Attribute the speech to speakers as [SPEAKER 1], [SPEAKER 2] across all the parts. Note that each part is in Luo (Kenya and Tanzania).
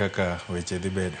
[SPEAKER 1] kaka weche dhi bedo.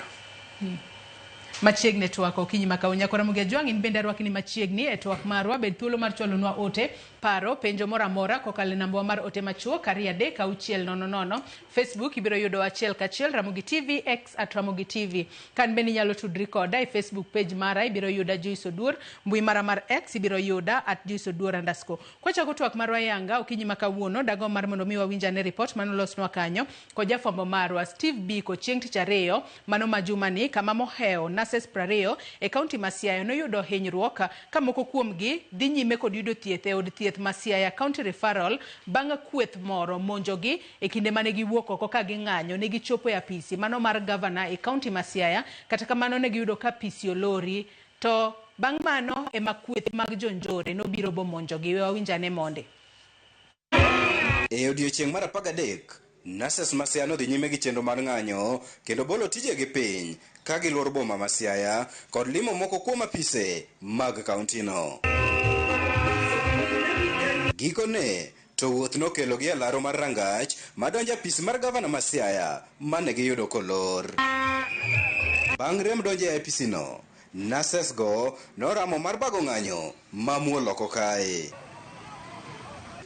[SPEAKER 2] Machiegni twak okinyi makawuonya kora Ramogi Ajwang' in bende rwakni machiegni e twak marwa bed thuolo mar chwalonwa ote paro penjo moro amora kokalo namba mar ote machuok 23600. Facebook ibiro yudo achiel kachiel Ramogi TV X @Ramogi TV. Kan bende inyalo tudri koda e Facebook page mara ibiro yuda Joyce Oduor, mbui mara mar X ibiro yuda @JoyceOduor_. Kwachako twak marwa yanga okinyi makawuono dago mar mondo mi wawinja ne report manolosnwa kanyo ko jafwambo marwa Steve Biko chieng' tich ariyo mano majumani kama moheo Nurses 20 e kaunti ma Siaya noyudo hinyruok ka moko kuomgi dhi nyime kod yudo thieth e od thieth ma Siaya County Referral bang' kweth moro monjogi e kinde mane giwuok oko ka ging'anyo ne gichopo e apisi mano mar governor e kaunti ma Siaya. Kata kamano ne giyudo ka apisi olori to bang' mano e makweth mag jonjore nobiro bomonjogi. We wawinjane monde.
[SPEAKER 3] E odiechieng' mar 13 Nurses ma Siaya nodhi nyime gi chenro mar ng'anyo kendo bolo tijegi piny ka giluor boma ma Siaya kod limo moko kuom apise mag kauntino. Gikone to wuoth nokelogi e laro mar rangach madonjo apis mar gavana ma Siaya mane giyudo kolor. Bang' rem donjo e apisino, nurses go noramo mar bago ng'anyo mamuol oko kae.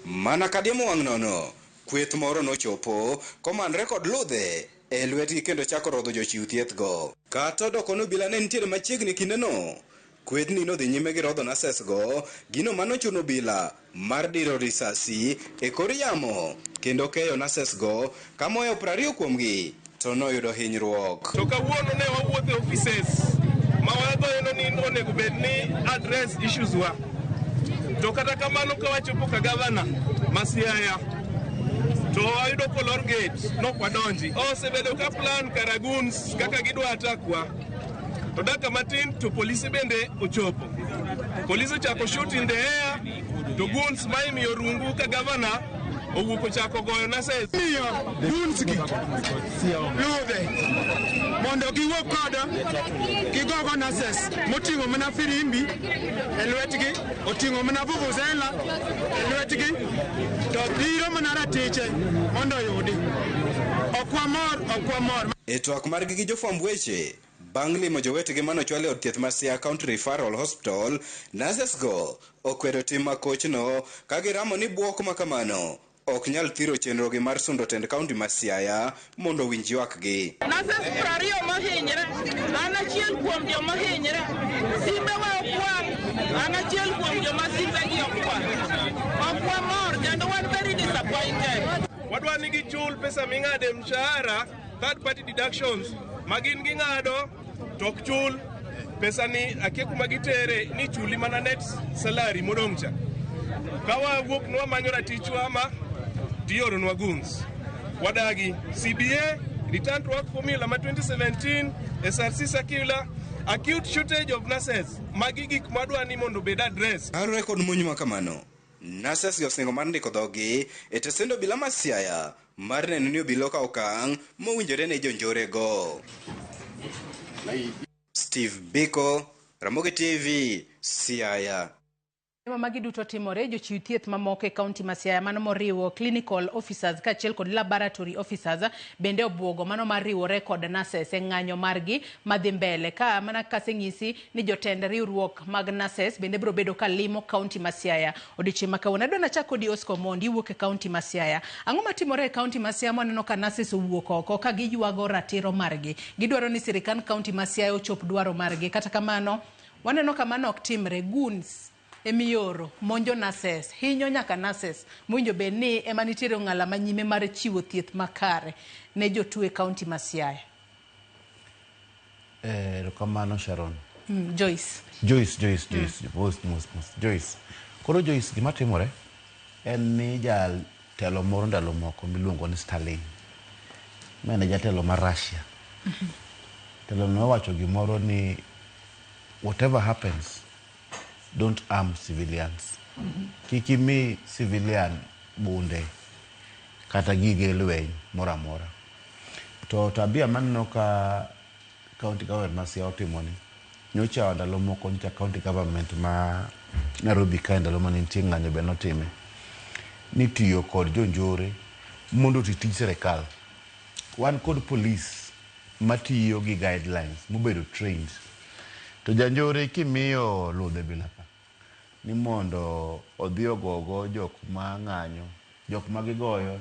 [SPEAKER 3] Mana kadiemo wang' nono, kweth moro nochopo komanre kod ludhe e lwetgi kendo chako rodho jochiw thieth go. Kata doko nobila ne nitiere machiegni kindeno, kwethni nodhi nyime gi rodho nurses go, gino manochuno obila mar diro risasi e kor yamo kendo keyo nurses go ka moyo 20 kuomgi to noyudo hinyruok.
[SPEAKER 4] To kawuono ne wawuotho e offices ma wadhoeno ni onego bed ni address issues wa. To kata kamano ka wachopo ka gavana ma Siaya to wayudo kolor gate nok wadonji. Osebedo ka plan karaguns kaka gidwa atakwa. To daka matin to polisi bende ochopo. Polisi chako shoot in the air to guns maimiyo rungu ka gavana owuok ochako goyo nurses.
[SPEAKER 5] Guns gi ludhe mondo giwuok koda gigogo nurses moting'o mana firimbi e lwetgi, oting'o mana vuvuzela e lwetgi to biro mana ratiche mondo yudi. Okwamor.
[SPEAKER 3] E twak margi gi jofwamb weche bang' limo jowetegi manochwal e od thieth ma Siaya County Referral Hospital, nurses go okwedo tim makochno ka giramo ni buok ma kamano ok nyal thiro chenrogi mar sundo tend kaunti ma Siaya mondo winj ywakgi.
[SPEAKER 6] Nurses 20 mohinyre, an achiel kuom joma hinyre, simbe wa okwang, an achiel kuom joma simbegi okwang. Okwamor kendo wan very disappointed.
[SPEAKER 4] Wadwa ni gichul pesa ming'ade mshahara, third party deductions, magin ging'ado tok chul pesa ni akie kuma gitere ni chuli mana net salary modong'cha. Kawa wuok nwa manyo ratichwa ma dioronwa guns. Wadagi CBA return to work formula ma 2017 SRC circular acute shortage of nurses magi gik madwa ni mondo bed address.
[SPEAKER 3] Arore kod munyu ma kamano, nurses osingo mar ndiko dhogi e tesendo bila ma Siaya mar neno ni obila okawo okang' mowinjore ne jonjore go. Steve Biko, Ramogi TV, Siaya.
[SPEAKER 2] Magi duto timore jochiw thieth mamoko e kaunti ma Siaya mano moriwo clinical officers kaachiel kod laboratory officers bende obwogo mano mariwore kod nurses e ng'anyo margi madhi mbele ka mana kaseng'isi ni jotend riwruok mag nurses bende biro bedo ka limo kaunti ma Siaya odiochieng' ma kawuono. Adwa nachako di Omondi wuok e kaunti ma Siaya. Ang'o matimore e kaunti ma Siaya maneno ka nurses owuok oko ka giywago ratiro margi, gidwaro ni sirikal kaunti ma Siaya ochop dwaro margi. Kata kamano waneno kamano ok timre. Guns emiyoro monjo nurses, hinyo nyaka nurses mwinjo be ni ema nitiere ng'ala manyime mar chiwo thieth makare ne jotuo e kaunti ma Siaya.
[SPEAKER 7] Kamano Sharon.
[SPEAKER 2] Joyce.
[SPEAKER 7] Joyce. Koro Joyce gima timore en ni telo moro ndalo moko miluongo ni Stalin. Mane jatelo mar Russia. Telo no wacho gimoro ni whatever happens, don't arm civilians. Kikimi civilian bunde kata gige lweny mora mora. To tabia maneno ka county government ma Siaya otimoni nyocha ndalo moko nyocha county government ma Nairobi ka ndalo mane nitie ng'anyo be notime ni tiyo kod jonjore mondo titij sirikal. Wan kod police matiyo gi guidelines mobedo trained to janjore kimiyo ludhe bilaka ni mondo odhi ogogo jok ma ng'anyo jok ma gigoyo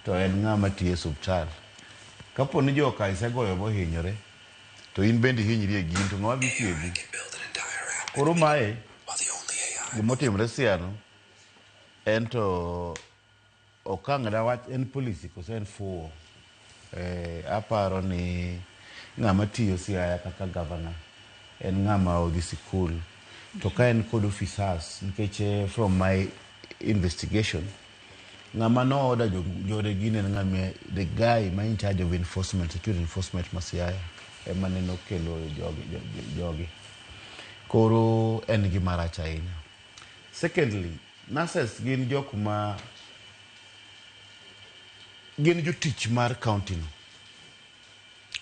[SPEAKER 7] to en ng'ama tiyo subchal kapo ni joka isegoyo mohinyore to in bende hinyri e gin to ng'ama bi thiedhi koro mae gimotimre siano en to okang'da wach en polisi kose en fuwo aparo ni ng'ama tiyo Siaya kaka governor en ng'ama odhi sikul to ka en kod officers nikech from my investigation ng'ama no order jode gine ng'ama the guy ma in charge of enforcement security enforcement ma Siaya ema ne nokelo jogi koro en gi marach ahinya. Secondly, nurses gin jok ma gin jotich mar county no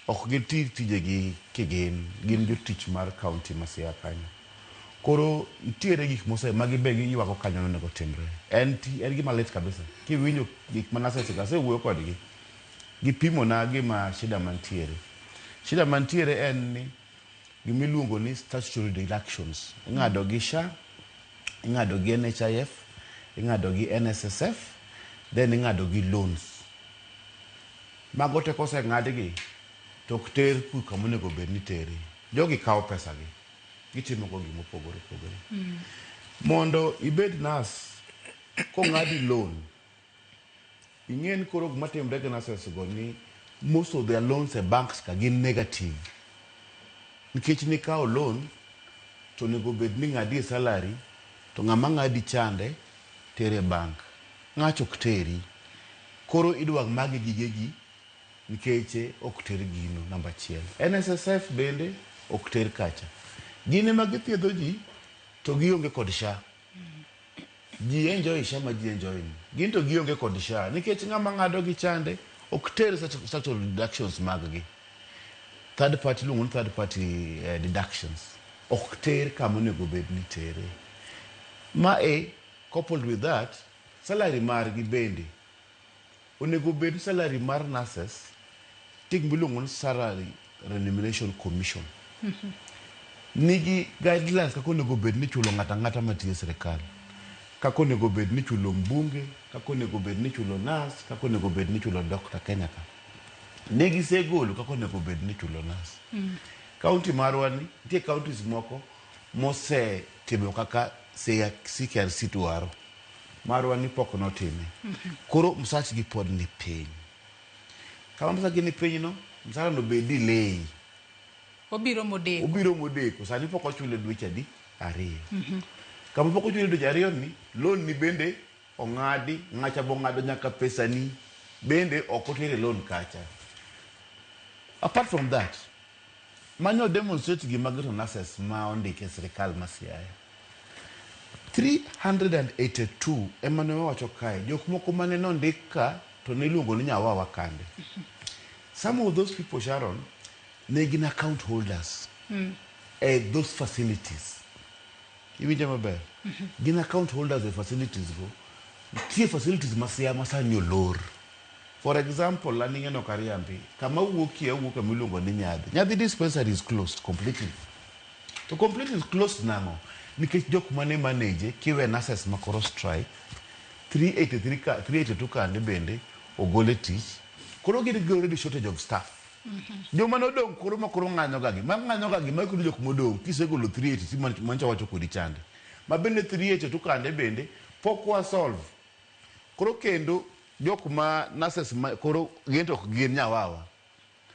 [SPEAKER 7] ok gin tijegi gin jotich mar county ma Siaya kanyo koro nitiere gik mose magi be giywako kanyo onego timre en gima lit kabisa kiwinjo gik ma nurses asewuoyo kodgi gipimo na gima shida mantiere en ni gimiluongo ni statutory deductions ing'ado gi SHA ing'ado gi NHIF ing'ado gi NSSF then ing'ado gi loans mago te kose ng'adgi to ok ter kama onego bed ni tere jogi kawo pesa gi gitimo go gima opogore mondo ibed nas kong'adi loan ing'en koro gima timre gi nurses go ni most of their loans e banks ka gin negative nikech ni kawo loan to onego bed ni ng'adi salary to ng'ama ng'adi chande tere bank ng'acho ok teri koro idwa magi gigegi nikech ok ter gino namba 1 NSSF bende ok ter kacha gine magi thiedho ji to gionge kod SHA ji enjoy SHA ma ji enjoy gin to gionge kod SHA nikech ng'ama ng'ado gi chande ok ter statutory deductions mag gi third party deductions ok ter kama onego bed ni tere coupled with that salary mar gi bende onego bed salary mar nurses tik miluongo ni salary remuneration commission nigi guidelines kako onego bed ni chulo ng'ata matiyo sirikal kako onego bed ni chulo mbunge kako onego bed ni chulo nurse kako onego bed ni chulo doctor Kenya ka negi segolo kako onego bed ni chulo nurse county marwa ni nitie counties moko mose timo kaka CKRC dwaro marwa ni pok notime koro msach gi pod ni piny kama msach gi ni piny no msach no be delay
[SPEAKER 2] obiro modeko
[SPEAKER 7] sani pok ochule dweche adi 2 kama pok ochule dweche 2 ni loan ni bende ong'adi ng'acha bo ng'ado nyaka pesa ni bende ok otere loan kacha. Apart from that manyo demonstrate gi magro nurses ma ondike sirikal ma Siaya 382 emane wacho kae jok moko mane nondika to niluongo ni nyawawa kande some of those people Sharon ne gin account holders at those facilities iwinjo maber gin account holders e facilities go tie facilities ma Siaya masani olor for example laningeno Kariambi kama wuokie kama iluongo ni Nyadhi dispensary is closed completely to completely is closed nango nikech jok mane manage kiwe nurses makoro strike 382 kande bende ogole tich koro gin already shortage of staff joma nodong koro makoro ng'anyo gagi makudo jok modong kisegolo 380 mancha wacho kodi chande mabende 382 kande bende pok wa solve koro kendo jok ma nurses koro gin ok gin nyawawa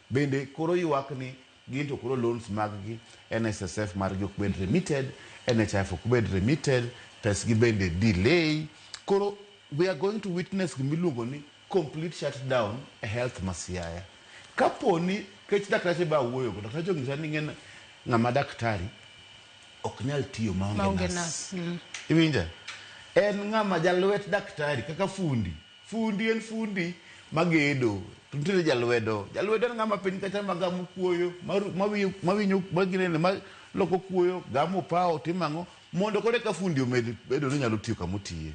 [SPEAKER 7] bende koro ywak ni gin to koro loans mag gi NSSF mar jok bende remitted NHIF ok bende remitted pes gi bende delay koro we are going to witness miluongo ni complete shutdown e health ma Siaya kaponi kech daktari ba wuoyo go daktari ngisa ni ng'en ng'ama daktari ok nyal tiyo maonge nas iwinja en ng'ama jalwet daktari kaka fundi en fundi magedo tuntire jalwedo en ng'ama piny kacha magamo kuoyo mawinyo maginene ma loko kuoyo gamo pao timango mondo kore ka fundi omed bedo ni nyalo tiyo kama otiye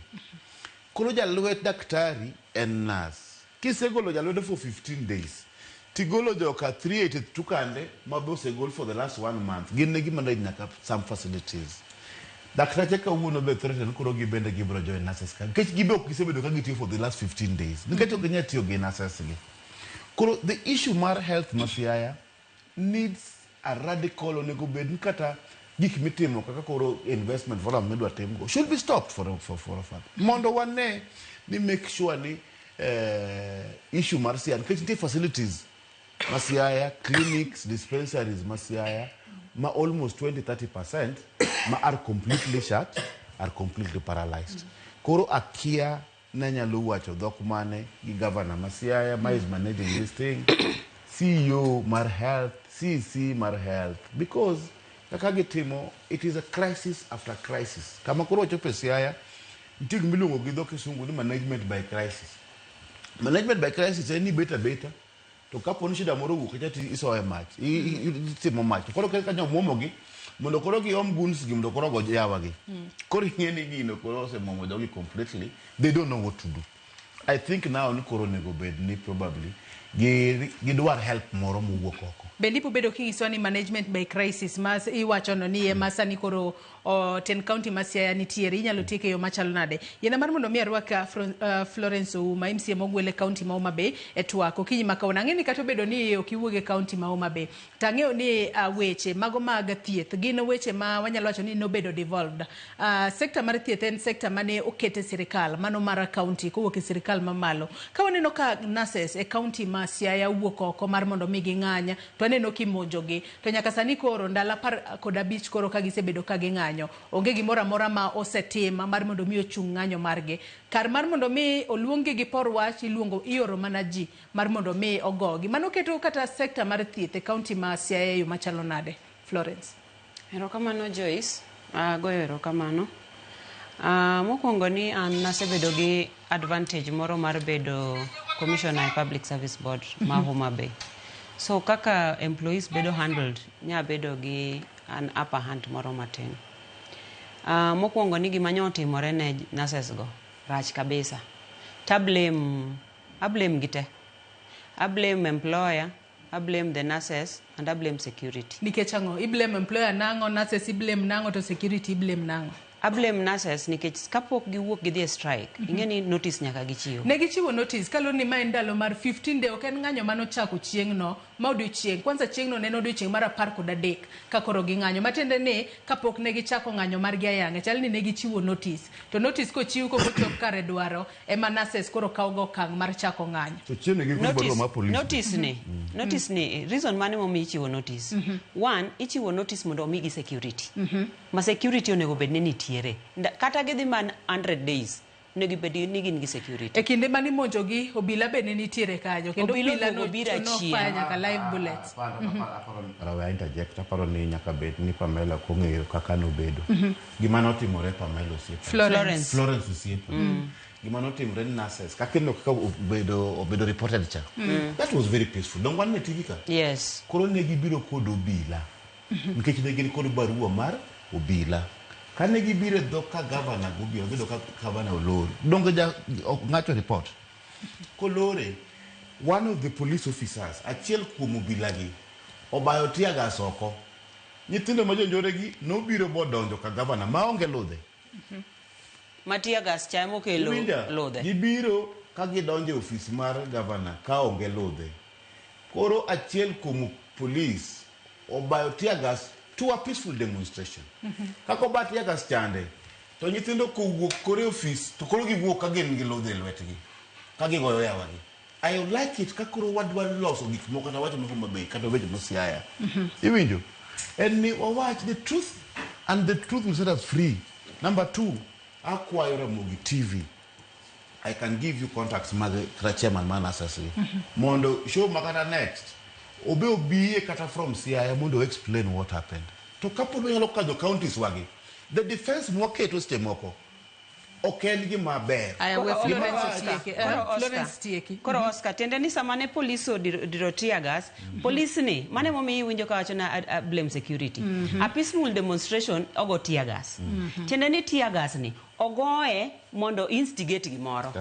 [SPEAKER 7] koro jalwet daktari en nas kisegolo jalwedo for 15 days tigolo joka 382 kande mabose goal for the last 1 month ginne manda nyaka some facilities daktache ka wuno be threaten kuro gibende gibro join nurses kan kech gibe okisebedo ka gitiyo for the last 15 days nikech okenya tiyo gi nurses gi kuro the issue mar health masiaya needs a radical onego bed kata gik mitimo kaka koro investment forum medwa timgo should be stopped for a fact mondo wane ni make sure ni issue mar siaya kech facilities masiaya clinics dispensaries masiaya ma almost 20-30% ma are completely shut, are completely paralyzed. Koro akia nanyalo wacho dhok mane gi governor Masiaya ma is managing this thing, CEO mar health, CC mar health, because kaka gitimo, it is a crisis after crisis. Kama koro chope Siaya, ntig milungo gi dhok kisungu ni management by crisis. Management by crisis any beta. To kapo ni shida moro wuok kati iso e match itimo match koro ka nyo momogi mondo koro gi om guns gi mondo koro go yawa gi koro ngeni gino koro se momo dogi completely they don't know what to do. I think now ni koro nego bed ni probably gi dwar help moro muwuok oko
[SPEAKER 2] bendipo bedo kingiso ni management by crisis mas iwacho no ni masani koro ten county Masiaya nitiere inyalo tieke yo machalo nade yena mar mondo mi arwaka Florence Ouma MCA mogwele county ma Ouma Bay etwako kinyi makaona ngeni kato bedo ni okiwuoge county ma Ouma Bay tang'eyo ni weche mago mag thieth gin weche ma wanyalo wacho ni no bedo devolved sector mar thieth en sector mane okete sirikal mano mar county kowuok e sirikal mamalo ka waneno ka nurses e county Masiaya wuok oko mar mondo mi ging'anya to aneno kimojogi to nyaka sani koro ndala 15 koro ka gisebedo ka ging'anyo onge gimoro amora ma osetim mar mondo mi ochung ng'anyo margi kar mar mondo mi oluongi gi por wach ioro mana ji mar mondo mi ogogi mano keto kata sector mar thieth e county Masiaya yo machalo nade Florence.
[SPEAKER 1] Erokamano Joyce goyo erokamano mokwongo ni an nasebedo gi advantage moro mar bedo commissioner e public service board ma Ouma Bay. So kaka employees bedo handled nya bedo gi an upper hand moro matin. Mokwongo ni gima nyotimore ne nurses go rach kabisa. I blame gite. I blame employer, I blame the nurses and I blame security.
[SPEAKER 2] Nikech ango, I blame employer nango, nurses I blame nango to security I blame nango.
[SPEAKER 1] I blame nurses nikech kapok giwuok gidhi e strike ingeni notice nyaka gichiwo.
[SPEAKER 2] Ne gichiwo notice kalo ni ma ndalo mar 15 day oken ng'anyo mano chako chieng' no ma odiochieng' kwanza chieng' no ne odiochieng' mar 13 ka koro ging'anyo matende ni kapok ne gichako ng'anyo mar gi ayange chal ni ne gichiwo notice to notice ko chiw ko chop kare dwaro ema nurses koro kawo kang' mar chako ng'anyo.
[SPEAKER 7] So chieng' gi kumbaro ma police.
[SPEAKER 1] Notice ni reason mane momi ichiwo notice. One ichiwo notice mondo omigi security. Ma security onego bed ni nitiere. Kata gidhi man 100 days negi bedi ni gin gi security.
[SPEAKER 2] E kinde mani monjogi obila be ne nitiere kanyo kendo obila no
[SPEAKER 1] bira
[SPEAKER 2] fanya ka live bullets.
[SPEAKER 7] Rawa interject aparo ni nyaka bed ni Pamela kong'eyo kaka no bedo. Gima notimore Pamela osiepe. Florence osiepe. Gima notimore ni nurses kakendo kaka obedo reported cha. That was very peaceful. Don't want me tigika.
[SPEAKER 1] Yes.
[SPEAKER 7] Koro ne gibiro kod obila. Nikech ne gin kod barua mar obila. Kane gibire doka governor gubiro doka governor olor dongo ja ngacho report kolore one of the police officers achiel kuom obila gi obayo tiaga soko nyithindo ma jonjore gi nobiro bodonjo ka governor maonge ludhe
[SPEAKER 1] matia gas chamo kelo ludhe
[SPEAKER 7] gibiro ka gidonjo office mar governor ka onge ludhe koro achiel kuom police obayo tiagas to a peaceful demonstration. Kako bat ya gas chande. To nyithindo kowuok kore office to koro giwuok ka gin gi lodhe lwetgi. Ka gigoyo yawa gi. I like it kakoro wadwa loso gik moko na wacho no Ouma Bay kata weche Masiaya. Iwinjo. And me watch the truth and the truth will set us free. Number 2, akwayo Ramogi TV. I can give you contacts mag chairman man assessor. Mondo show makata next. Obi kata from Siaya mondo explain what happened. To kapo no yalo kajo counties wagi. The defense moketo stemoko. Oken gi maber.
[SPEAKER 2] Florence tieki.
[SPEAKER 1] Koro Oscar tende ni samane police odiro tear gas, police ni mane momi winjo ka wacho na blame security. A peaceful demonstration ogo tear gas. Tende ni tear gas ni ogoe mondo instigate gimoro.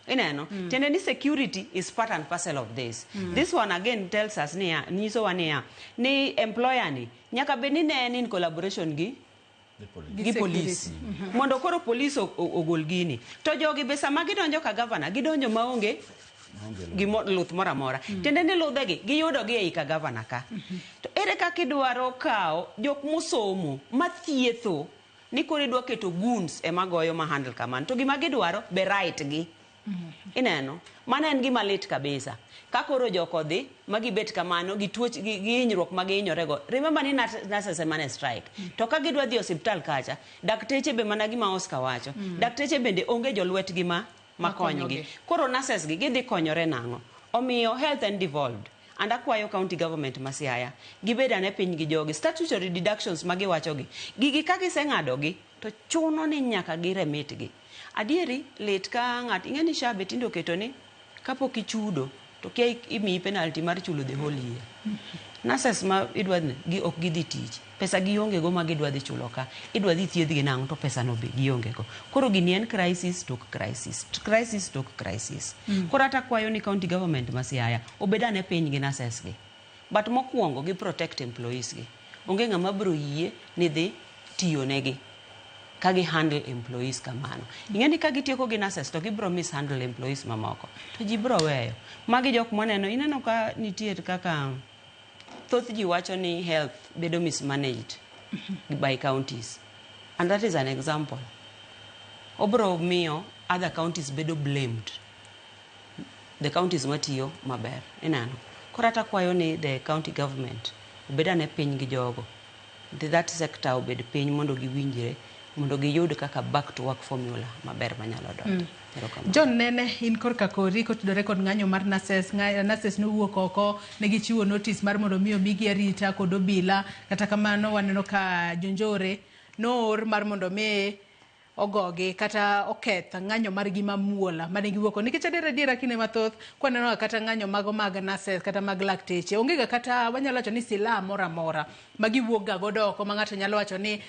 [SPEAKER 1] Ineno, tende ni security is part and parcel of this. This one again tells us niso wania ni employer ni nyaka beni ne in collaboration gi police. Mondo koro police ogol gini. To jogi be sama gidonjo ka governor, gidonjo maonge luth mora mora. Tende ni ludhegi giyudo gi ei ka governor ka. To ere kaka idwaro kao jok mosomo mathietho ni koro idwa keto goons ema goyo ma handle kaman. To gima gidwaro be right gi. Ineno, mana en gima lit kabisa. Kakoro joko dhi magibet kamano gi tuoch gi hinyruok magihinyorego. Remember ni nurses emane strike. To ka gidwa dhi osiptal kacha, dakteche be mana gima Oscar wacho. Dakteche bende onge jolwet gima makonygi. Koro nurses gi gidhi konyore nang'o. Omiyo health and devolved. And akwayo county government ma Siaya gibeda ne piny gi jogi statutory deductions magiwacho gi. Gigi ka giseng'ado gi to chuno ni nyaka giremit gi. Adieri lit ka ng'at ing'eni SHA betindo keto ni kapok ichudo to kia imiyi penalty mar chulo the whole year. Nurses ma idwa gi ok gidhi tich. Pesa gionge go ma gidwa dhi chulo ka. Idwa dhi thiedh gi nang'o to pesa no be gionge go. Koro gini en crisis tok crisis. Crisis tok crisis. Koro ata kwayo ni county government ma Siaya obeda ne piny gi nurses gi. But mokwongo gi protect employees gi. Onge ng'ama bro yie ni dhi tiyo negi. Kagi handle employees kamano. Ingeni kagi tieko gi nurses to gibro mishandle employees mamoko. To ji bro weyo. Magi jok moneno ineno ka nitiere kaka thoth ji wacho ni health bedo mismanaged by counties. And that is an example. Obro miyo other counties bedo blamed. The counties matiyo maber. Inano. Korata kwayo ni the county government obeda ne piny gi jogo. That sector obed piny mondo giwinjire. Mondo giyud kaka back to work formula maber manyalo dot.
[SPEAKER 2] John Nene in korka kori kotudore kod ng'anyo mar nurses nowuok oko ne gichiwo notice mar mondo miyo migi arita kod obila kata kamano waneno ka jonjore noor mar mondo mi ogogi kata oketh ng'anyo mar gi mamuola mane giwuoko nikech adiera kine mathoth kwaneno kata ng'anyo mago mag nurses kata mag lakteche onge ga kata wanyalo wacho ni sila mora mora magiwuok ga godo oko ma ng'ato nyalo wacho ni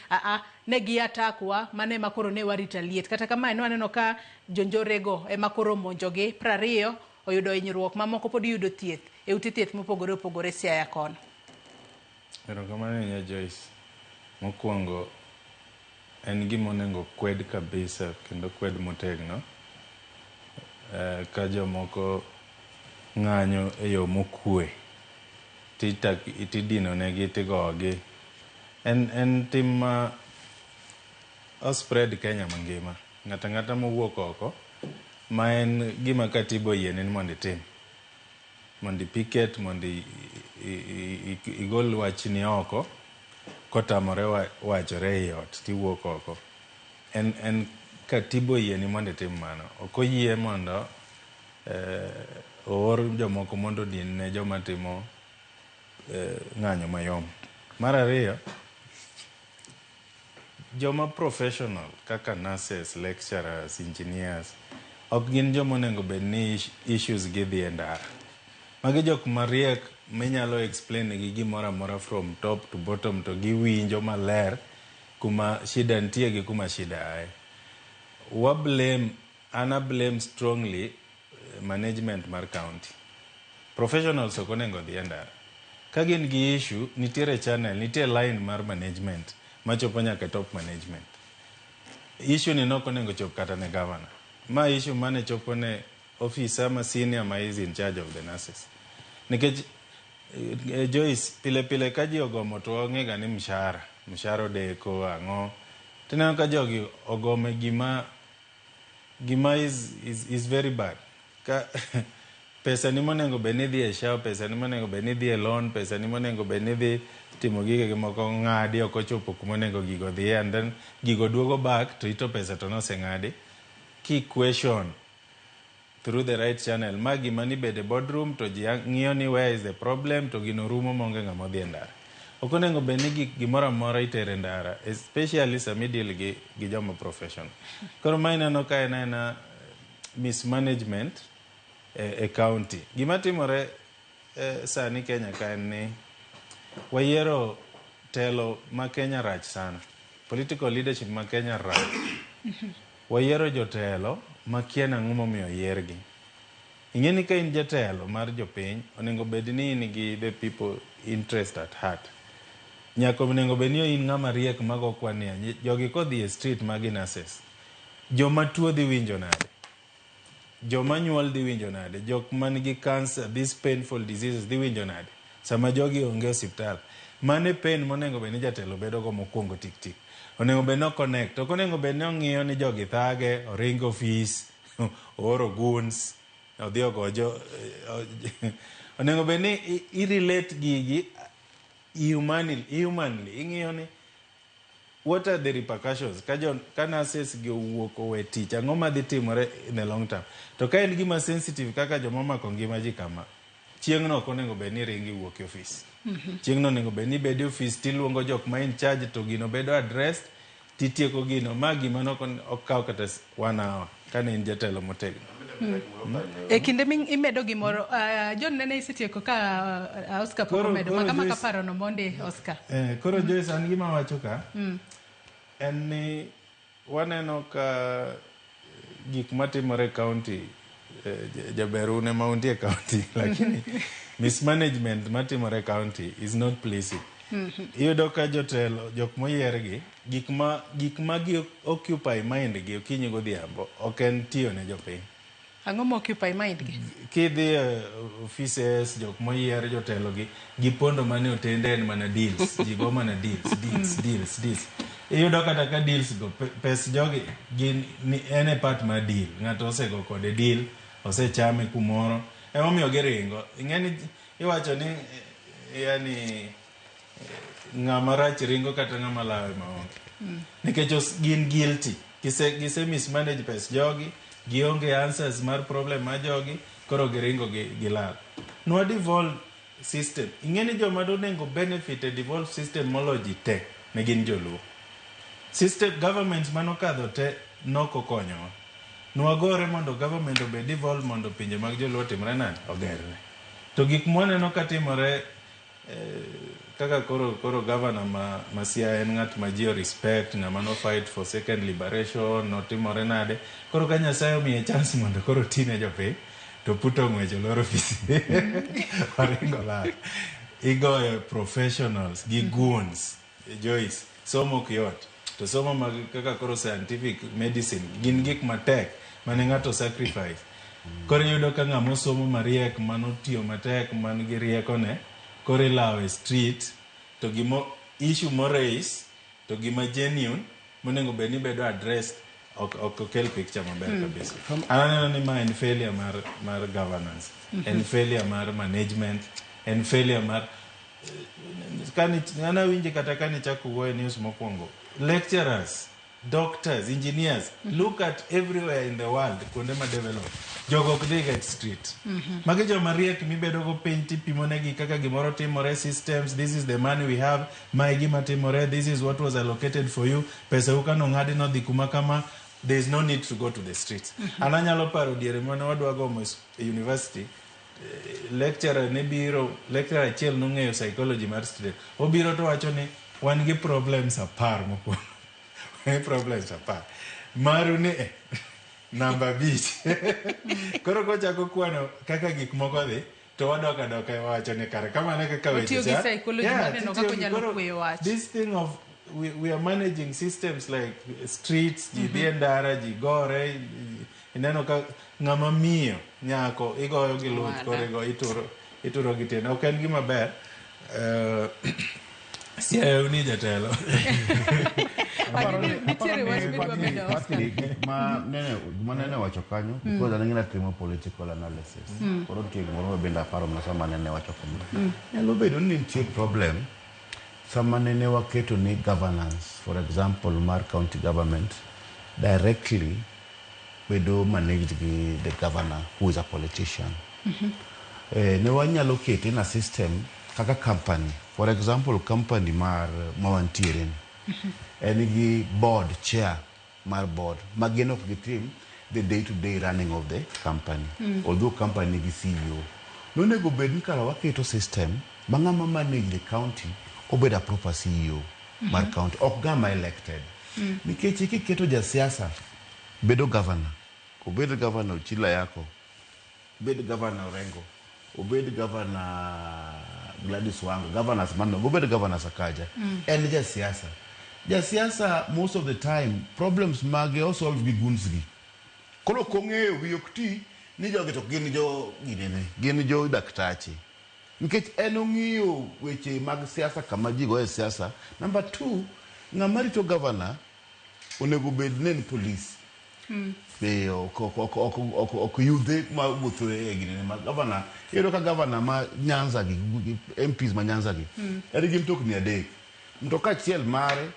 [SPEAKER 2] ne giatakwa mane makoro ne warita liet kata kama waneno ka jonjorego ema koro monjogi 20 oyudo hinyruok mamoko pod yudo thieth e ute thieth mopogore opogore Siaya kono.
[SPEAKER 8] Erokamano nya Joyce. Mokwongo en gima onego kwed kabisa kendo kwed motegno ka jomoko ng'anyo e yo mokwe tidino negi tigogi en tim ma ospread Kenya mangima ng'ata mowuok oko ma en gima katiba oyiene ni mondo itim mondo picket mondo igol wachni oko kotamore wachore ei ot tiwuok oko en katiba oyieni mondo itim mano ok oyie mondo oor jomoko mondo odin ne joma timo ng'anyo mayom. Mar ariyo, joma professional kaka nurses, lecturers, engineers ok gin joma onego bed ni issues gi dhi e ndara. Magi jok mariek minyalo explain gi gimoro amora from top to bottom to giwinjo maler kuma shida nitie gi kuma shida ae. Ana blame strongly management mar county. Professionals ok onego dhi e ndara. Ka gin gi issue, nitiere channel, nitiere line mar management machopo nyaka top management. Issue ni nok onego chop kata ne governor. Ma issue mane chopo ne officer ma senior ma is in charge of the nurses. Nikech Joyce, pile ka ji ogomo to ong'ega ni mshahara odeko ang'o. Tineno ka jogi ogome gima is very bad. Ka pesa ni monengo bed ni dhi e SHA, pesa ni monengo bed ni dhi e loan, pesa ni monengo bed ni dhi timo gige moko ng'adi ok ochopo kuma onego gigo dhi and then gigo duogo back to ito pesa to noseng'adi. Key question through the right channel. Ma gima ni bede boardroom to ji ng'iyo ni where is the problem to gino rumo monge ng'ama dhi e ndara. Ok onego bed ni gimoro amora itere ndara, especially samidil gi joma professional. Koro ma ineno ka en mismanagement e county. Gima timore sani Kenya ka en ni wayiero telo ma Kenya rach sana. Political leadership ma Kenya rach. Wayiero jotelo makia nang'o momiyo yiergi. Ing'eni ka in jatelo mar jopiny, onego bed ni in gi the people interest at heart. Nyaka onego bed ni in ng'ama riek mago kwania, jogi kodhi e street magi nurses. Joma tuo dhi winjo nade? Joma nyuol dhi winjo nade? Jok man gi cancer, these painful diseases dhi winjo nade? Sama jogi onge osiptal. Mane pain monego bed ni jatelo bedo go mokwongo tik tik. Onego bed no connect. Ok onego bed ni ong'iyo ni jogi thage, oringo office, oro goons, odhi ogojo. Onego bed ni i-relate gigi humanly. Ing'iyo ni what are the repercussions? Ka nurses gi owuok owe tich, ang'o madhi timore in the long term? To ka en gima sensitive kaka joma mako ngima ji kama, chieng'no ok onego bed ni ringi wuok e office. Chieng'no onego bed ni bedo e office tiluongo jok ma in charge to gino bedo addressed, titieko gino ma gima okaw kata 1 hour kane in jatelo motegno.
[SPEAKER 2] E kinde imedo gimoro, John Nene isetieko ka Oscar poko medo, makama kaparo no Omondi Oscar.
[SPEAKER 8] Koro Joyce, an gima wacho ka, en ni waneno ka gik matimore county, jaberune mauntie county, lakini mismanagement matimore county is not pleasing. Iyudo ka jotelo, jok moyiergi, gik ma gi occupy mind gi okinyi godhiambo, ok en tiyo ne jopiny.
[SPEAKER 2] Ang'o mo occupy mind gi?
[SPEAKER 8] Kidhi offices, jok moyier jotelo gi pondo mane otende en mana deals. Jigo mana deals. Iyudo kata ka deals go, pes jogi en e part ma deal. Ng'ato osego kode deal, osechame kumoro. Emomiyo giringo. Ing'eni iwacho ni yani ng'ama rach ringo kata ng'ama lawe maonge. Nikech gin guilty. Gise mismanage pes jogi, gionge answers mar problem ma jogi, koro giringo gilal. Nwa devolve system. Ing'eni joma donengo benefit e devolve system moloji te ne gin joluo. System governments manokadho te nokokonyowa. Nwagore mondo government obed devolve mondo pinje mag joluo timre nani? Ogerre. To gik mwaneno ka timore kaka koro governor ma Siaya en ng'at ma ji respect, ng'ama no fight for second liberation, notimore nade. Koro ka Nyasaye omiye chance mondo koro tine jopiny, to puto ng'wecho loro ofisi. Oringo lal. Igoyo professionals gi goons. Joyce, somo kiyot. To somo mag kaka koro scientific medicine, gin gik matek mane ng'ato sacrifice. Koro yudo ka ng'amo somo mariek manotiyo matek man gi riekone, koro ilawe street, to gimo issue mo raise, to gima genuine, monengo bed ni bedo addressed, ok okel picture maber kabisa. Ananeno ni ma en failure mar governance, en failure mar management, en failure mar ngana winji kata kani chako wuoyo news mokwongo. Lecturers, doctors, engineers, look at everywhere in the world, kuonde ma develop. Jogo ok dhi get street. Magi joma riek mibedo go piny tipimonegi kaka gimoro timore systems, this is the money we have, mae gima timore, this is what was allocated for you, pesa ukano ng'adi no dhi kuma kama, there is no need to go to the streets. Ananyalo paro diere mane wadwa gomo university, lecturer achiel nong'eyo psychology mar student. Obiro to wacho ni wan gi problems apar mokwongo. Problems apar. Maru ni namba bich. Koro kochako kwano kaka gik moko dhi, to wadoka wacho ni kare kamane kaka weche.
[SPEAKER 2] Otiyo gi psychology maneno kako nyalo kweyo wach.
[SPEAKER 8] This thing of we are managing systems like streets, ji dhi ndara, ji gore, ineno ka ng'ama miyo nyako igoyo gi luth koro ituro gi tena. Ok en gima ber. Siaya uni jatelo.
[SPEAKER 7] Ma Nene wacho kanyo, because aneng'ina timo political analysis. Koro nitie gimoro ma bende aparo mana sama Nene wacho kama. Nyalo bedo ni nitie problem sama Nene waketo ni governance, for example, mar county government, directly bedo managed gi the governor, who is a politician. Ne wanyalo kete na system kaka company. For example, company mar mawantiere en gi board chair mar board mageno ok gitim the day-to-day running of the company. Although company gi CEO. Nonego bed ni kara waketo system mang'ama manage the county obed a proper CEO mar county, ok gama elected. Nikech kiketo jasiasa bedo governor, obed governor Chila yako, obed governor Orengo, obed governor Gladys Wanga, governor Mano, obed governor Sakaja, and just siasa. Just siasa most of the time problems mage o solve gi gunsgi. Kolo konge wiyokti ni jogi to gin jo ginene, gin jo daktachi. Nikech enong'iyo weche mag siasa kama ji goye siasa. Number 2, ng'amari to governor onego bed nen police. Ok yudhe ma wuotho e ginene ma governor. Ero ka governor ma Nyanza gi MPs ma Nyanza gi. Eri gi mtokni adek. Mtoka achiel mare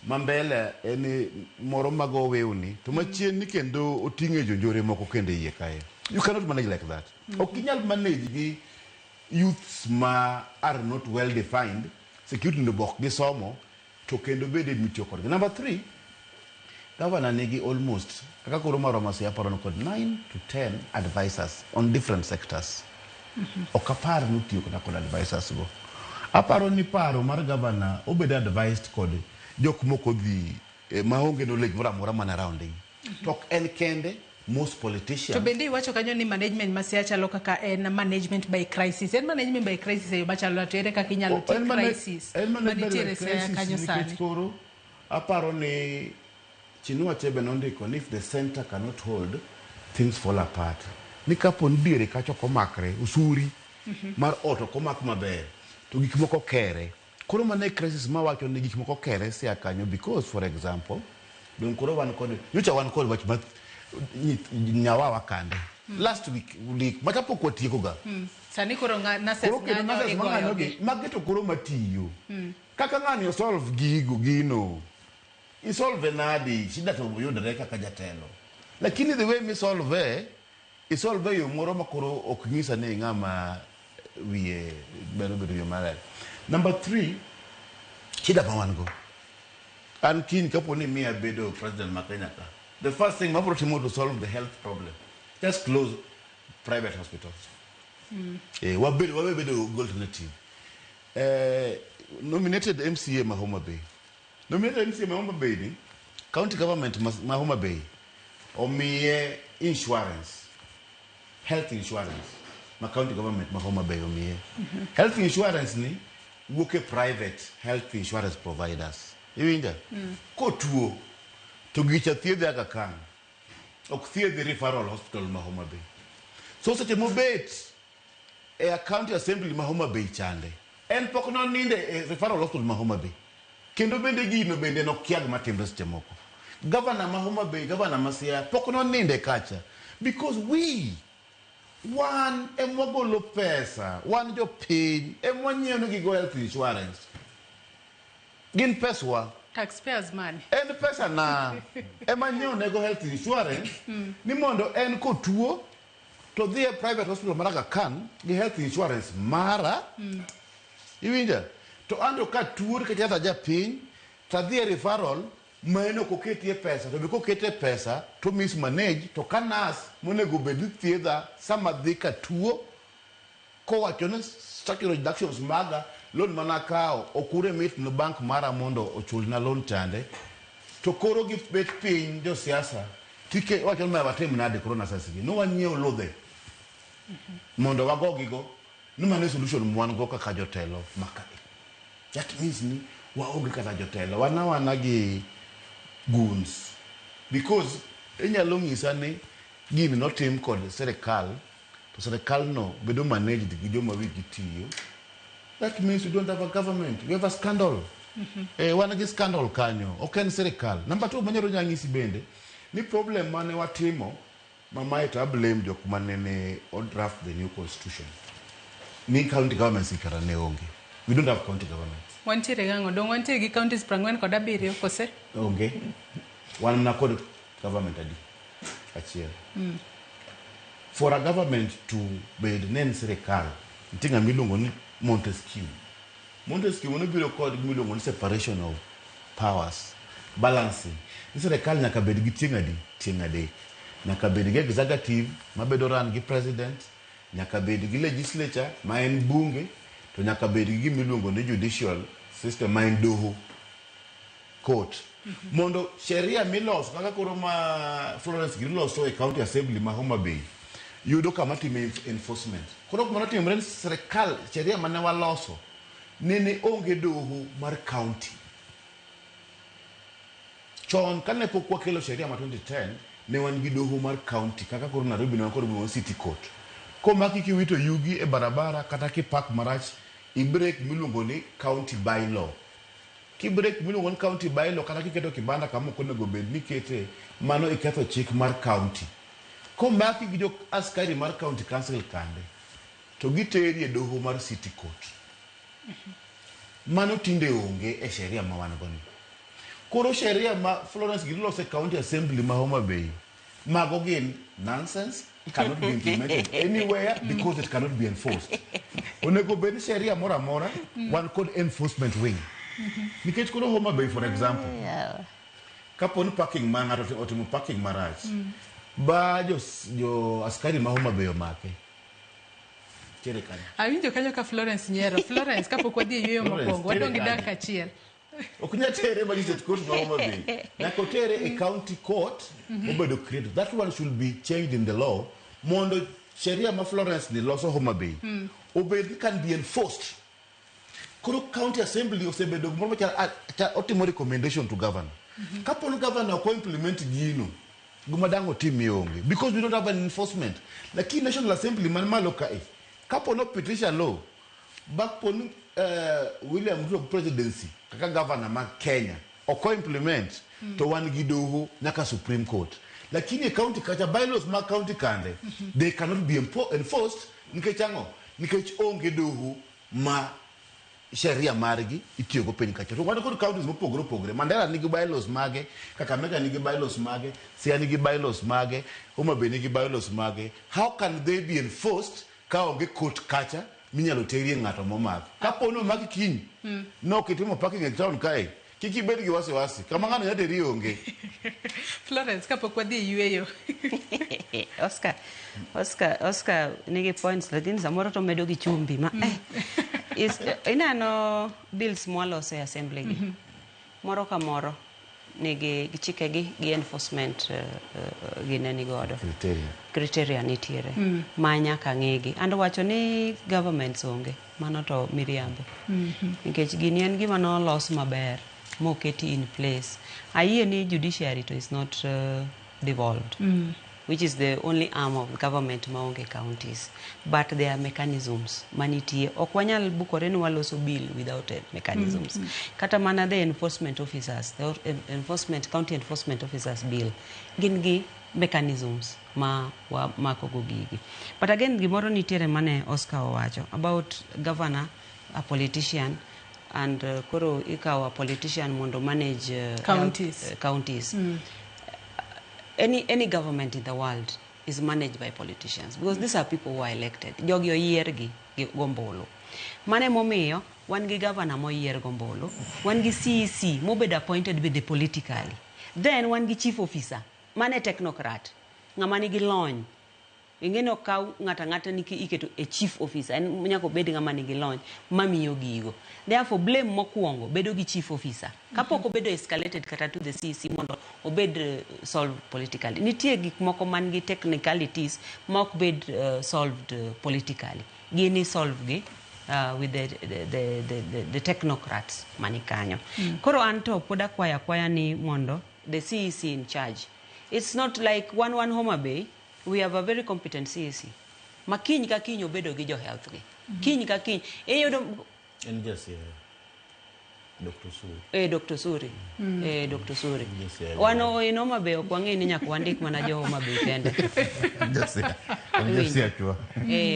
[SPEAKER 7] mambele eni moro mago wewni to machien ni kendo oting'e jonjore moko kende iye kae. You cannot manage like that. Ok inyal manage gi youths ma are not well defined, security no bok gi somo to kendo bede mitio kod. Number 3, governor nigi almost kaka koro maroma sia paro kod 9 to 10 advisors on different sectors. Okapar no tio kod advisors go. Aparo ni paro mar governor obed advised kod jok moko dhi maonge knowledge mora mana around him. Tok en kende most politicians.
[SPEAKER 2] To bende iwacho kanyo ni management masia chalo kaka en management by crisis. En management by crisis e machalo to ere kaka inyalo take crisis. Manitiere se kanyo sani.
[SPEAKER 7] Koro aparo ni Chinua Achebe nondiko if the center cannot hold, things fall apart. Ni kapo ndiere kacho komakre usuri mar oto komak maber to gik moko kere. Koro mane crisis ma wacho ni gik moko kere se akanyo because for example don koro wan kod nyocha wan kod wach ma nyawa wakande last week machapo kwa tieko ga
[SPEAKER 2] sani koro na ses
[SPEAKER 7] ng'anyo mageto koro matiyo kaka ng'ani solve gino isolve nadi shida to yudre kaka jatelo lakini the way me solve yo moro makoro ok nyisa ni ng'ama wiye bero yo mara. Number 3, shida pa wan go an kin kapo ni mia bedo president Makenyaka. The first thing mabro timo to solve the health problem, just close private hospitals. Wabedo alternative. Nominated MCA Mahoma Bay. Nominated MCA Mahoma Bay ni county government Mahoma Bay omiye insurance, health insurance. Ma county government Mahoma Bay omiye. Health insurance ni wuke private health insurance providers. Iwinja? Ko tuo to gicha thiedhe aka kan. Ok thiedhe referral hospital Mahoma Bay. So seche mobet e county assembly Mahoma Bay chande. En pok non ninde e referral hospital Mahoma Bay. Kendo bende gino bende no kiag matimbe seche moko. Governor Mahoma Bay, Governor Masia, pok non ninde kacha. Because one emwagolo pesa, one jo pay, emwanyieo no gigo health insurance. Gin peswa
[SPEAKER 2] taxpayers money.
[SPEAKER 7] En pesa na emanyieo nego health insurance ni mondo en kotuo to dhi e private hospital mara kan gi health insurance mara iwinja to ando ka tuo ke jata ja piny ta dhi e referral maeno koketie pesa to be kokete pesa to mismanage to kanas monego bed thiedha sama dhi ka tuo ko wacho ne structural reductions maga loan mana kao okure mit no bank mara mondo ochul na loan chande to koro gi bet piny jo siasa tike wacho ma watem nade corona sasa gi no wanyiew lodhe mondo wago gigo no mane solution mwan go kaka jotelo maka that means ni waonge kaka jotelo wana gi goons because inyalo ng'isa ni gini notim kod serikal to serikal no bedo managed gi joma wigi tiyo. That means we don't have a government, we have a scandal. Wana gi scandal kanyo oken serikal. Number 2 manyoro nyang'isi bende ni problem mane watimo mama ita blame jok manene on draft the new constitution ni county government sikara ne onge. We don't have county government.
[SPEAKER 2] Wantiere gango dong wantiere gi counties 40 kod 7 kose
[SPEAKER 7] onge wan na kod government adi achiel. For a government to be nen serikal tinga milongo ni Montesquieu no biro kod milongo ni separation of powers, balancing. Ni serikal nyaka bed gi tieng adek. Nyaka bed gi executive mabedo ran gi president, nyaka bed gi legislature ma en bunge, to nyaka bed gi milongo ni judicial system ma en doho. court mondo sheria milos kaka koro ma Florence giloso e county assembly ma Homa Bay yudo kama time enforcement koro kuma timre serikal sheria mane waloso nene onge doho mar county chon kane pok wakelo sheria ma 2010 ne wan gi doho mar county kaka koro Nairobi ne koro mo city court komaki kiwito yugi e barabara kata ki park marach i break miluongo ni county bylaw ki break miluongo ni county bylaw kata kiketo kibanda kama ok onego bed ni kete mano iketho chik mar county komaki gi jo askari mar county council kande to giteri e doho mar city court mano tinde onge e sheria ma wan goni koro sheria ma Florence giloso e county assembly ma Homa Bay mago gin nonsense cannot be implemented anywhere because it cannot be enforced. Onego bed sheria mora mora one called enforcement wing. Nikech koro Homa Bay for example. Kaponi parking man otimo parking marach. Ba jo askari ma Homa Bay omake. Chere kan.
[SPEAKER 2] Awinjo kanyo ka Florence nyero. Florence kapok wadhi yweyo mokwongo wadongi dak achiel.
[SPEAKER 7] Okunya tere magistrate court ma Homa Bay. Na kotere a county court obedo created. That one should be changed in the law. Mondo sheria ma Florence ni loso Homa Bay. Obed can be enforced. Kuro county assembly osebedo gimoro cha otimo recommendation to governor. Kapon governor ko implement gino. Gumadango team yonge because we don't have an enforcement. Lakini national assembly man malo kai. Kapon no petition law. Bakpon William Ruto presidency kaka governor ma Kenya oko implement to one gidoho nyaka Supreme Court lakini county kacha bylaws ma county kande they cannot be enforced nikechango nikech onge doho ma sheria margi itiyogo piny kacha to wan kod counties mopogore Mandera nigi bylaws mage Kakamega nigi bylaws mage Siaya nigi bylaws mage Homa Bay nigi bylaws mage how can they be enforced ka onge court kacha minyalo terie ng'ato momak kapono maki kiny no kitimo parking e town kae kiki bed gi wasi kama ng'ano yateri onge.
[SPEAKER 2] Florence kapok wadhi yweyo.
[SPEAKER 1] Oscar nigi points lakini samoro to medo gi chumbi ma inano bills mwaloso e assembly gi moro ka moro nigi chikegi gi enforcement gineni godo criteria nitiere ma nyaka ng'igi and wacho ni governments onge mano to miriambo nikech gini en gima nolos maber moketi in place ayie ni judiciary to is not devolved which is the only arm of the government maonge counties but there are mechanisms manitie ok wanyal bukore ni waloso bill without mechanisms kata mana the enforcement officers county enforcement officers bill gin gi mechanisms ma kogo gigi but again gimoro nitiere mane Oscar owacho about governor a politician and koro ikawa politician mondo manage counties. Any government in the world is managed by politicians because these are people who are elected. Jogi oyiergi gombolo. Mane momiyo wan gi governor moyier gombolo, wan gi CEC mobed appointed with the politically. Then wan gi chief officer mane technocrat ng'ama nigi lony. Ingeno kaw ng'ata niki iketo a chief officer en nyako bed ng'ama nigi lony mamiyo gigo. Therefore blame mokwongo bedo gi chief officer kapoko bedo escalated kata to the CEC mondo obed solved politically. Nitie gik moko man gi technicalities mok bed solved politically. Gini solve gi with the technocrats manikanyo. Koro anto poda kwaya ni mondo the CEC in charge. It's not like one Homa Bay. We have a very competent CEC. Makiny ka kiny obedo gi jo health gi. Kiny ka kiny.
[SPEAKER 7] And just Dr. Suri. Dr. Suri. Wano in Homa Bay okwange ni nyaka wandik mana jo Homa Bay kende.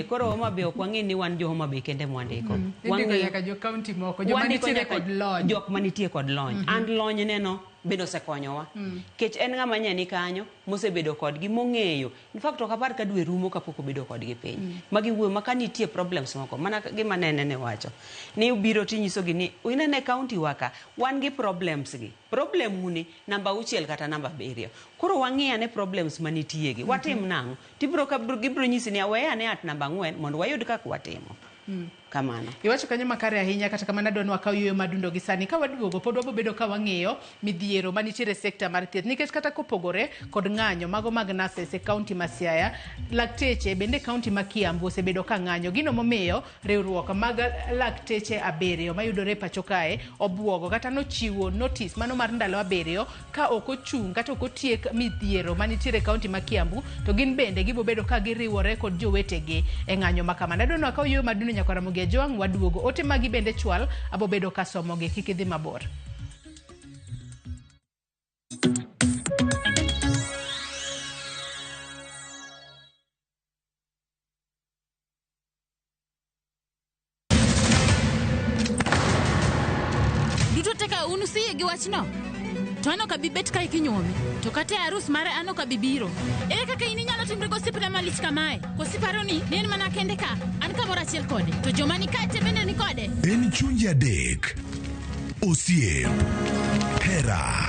[SPEAKER 7] Koro Homa Bay okwange ni wan jo Homa Bay kende mwandiko.
[SPEAKER 2] Wange nyaka jo county moko jo manitie kod lony.
[SPEAKER 1] Jok manitie kod lony. And lony neno bedo sekonyowa. Kech en ng'ama nyani kanyo mosebedo kodgi mong'eyo. In fact ok apar ka dwe rumo kapok obedo kodgi piny. Magi wuoyo maka nitie problems moko. Mana gima Nene wacho. Ni ubiro tinyisogi ni inene county waka wan gi problems gi. Problem uni namba 6 kata namba 7. Koro wang'iyane problems manitiegi. Watim nang'o? Gibiro nyisi ni aweya ne at namba 4 mondo wayud kaka watimo. kamano.
[SPEAKER 2] Iwacho kanyo makare ahinya kata kamano adwa wakaw yueyo madundo gi sani ka waduogo pod wabedo ka wang'iyo midhiero manitiere sekta mar thieth nikech kata kopogore kod ng'anyo mago mag nurses e kaunti ma Siaya, lakteche bende kaunti ma Kiambu osebedo ka ng'anyo. Gino momiyo riwruok mag lakteche 7 mayudore pacho kae obwogo kata nochiwo notice mano mar ndalo 7 ka ok ochung kata ok otiek midhiero manitiere kaunti ma Kiambu, to gin bende gibobedo ka giriwore kod jowetegi e ng'anyo ma kamano. Adwa wakaw yueyo madundo nyaka Ramogi Jwang waduogo ote magi bende chwal abobedo ka somogi kik idhi mabor.
[SPEAKER 9] Duto teka unusi gi wachno. To ano kabibet ka ikinyuomi. To kate arus mare ano kabibiro. Ere kaka ini nyalo timre gosipre malich kamae. Kosiparo ni nen mana kende ka. An kamora achiel kode. To joma ni kate bende ni kode.
[SPEAKER 10] En chunji adek. Osiep. Hera.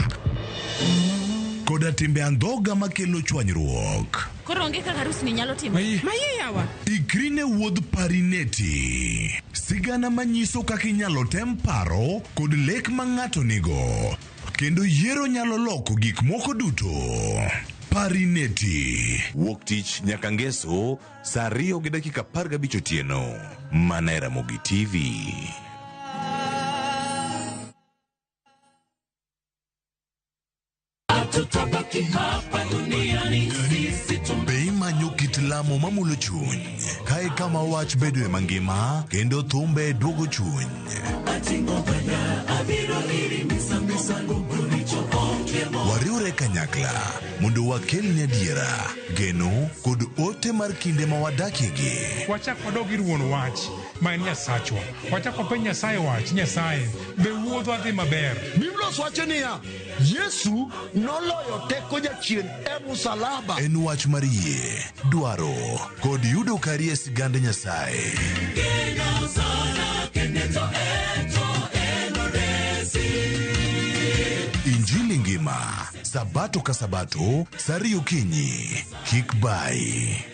[SPEAKER 10] Koda timbe andhoga makelo chwanyruok.
[SPEAKER 9] Koro onge kaka arus ni nyalo timo.
[SPEAKER 10] Maye yawa. Ikrine wuodh parineti. Sigana manyiso kaka inyalo tem paro kod lek ma ng'ato nigo. Kendo yiero nyalo loko gik moko duto. Parineti. Wuok tich nyaka ngeso saa 2:15 otieno. Mana e Ramogi TV. Be imanyo kit lamo mamulo chuny. Kae kama wach bedo e mangima kendo thumbe duogo chuny. Wariure kanyakla mondo wakelne adiera, geno kod ote mar kinde ma wadakiegi.
[SPEAKER 11] Wachak wadog ir wuon wach ma en Nyasachwa. Wachak wapenj Nyasaye wach, Nyasaye be wuodhwa dhi maber.
[SPEAKER 12] Biblia wacho niya, Yesu noloyo teko jachien e msalaba.
[SPEAKER 10] En wach mar yie, dwaro kod yudo kari e sigand Nyasaye. Injili ngima, sabato ka sabato, saa 2 okinyi, kik bai.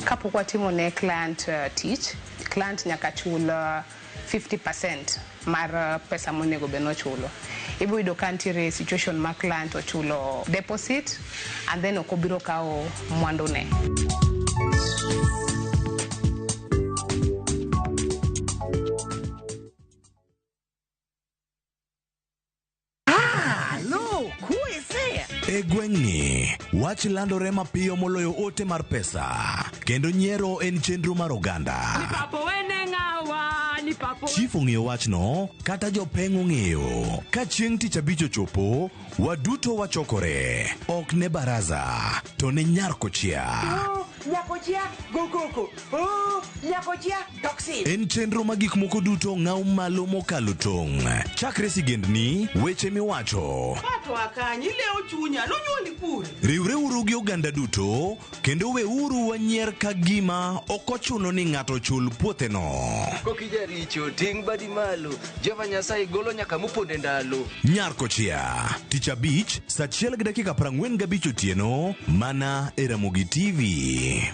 [SPEAKER 13] Kapok watimo ne client tich, client nyaka chul 50% mar pesa monego beno chulo. Ibo yudo ka ntiere situation ma client ochulo deposit and then okobiro kao mwandu ne.
[SPEAKER 10] E gweng'ni, wach landore mapiyo moloyo ote mar pesa. Kendo nyiero en chenro mar oganda. Chief ong'eyo wachno, kata jopeng' ong'eyo. Ka chieng' tich abich ochopo, waduto wachokore. Ok ne baraza, to ne nyarkochia.
[SPEAKER 14] Nyakochia gokoko. Nyakochia toxin.
[SPEAKER 10] En chenro ma gik moko duto ng'aw malo mokalo tong'. Chakre sigendni, weche miwacho.
[SPEAKER 14] Pato akanyi leo chunya, nonyuoli pure.
[SPEAKER 10] Riwre uru gi oganda duto, kendo we uru wanyier ka gima okochuno ni ng'ato chul puothe no.
[SPEAKER 15] Kokija richo, ting' badi malo, Jehova Nyasaye golo nyaka moponde ndalo.
[SPEAKER 10] Nyarkochia, tich abich, saa 1:45 otieno, mana e Ramogi TV.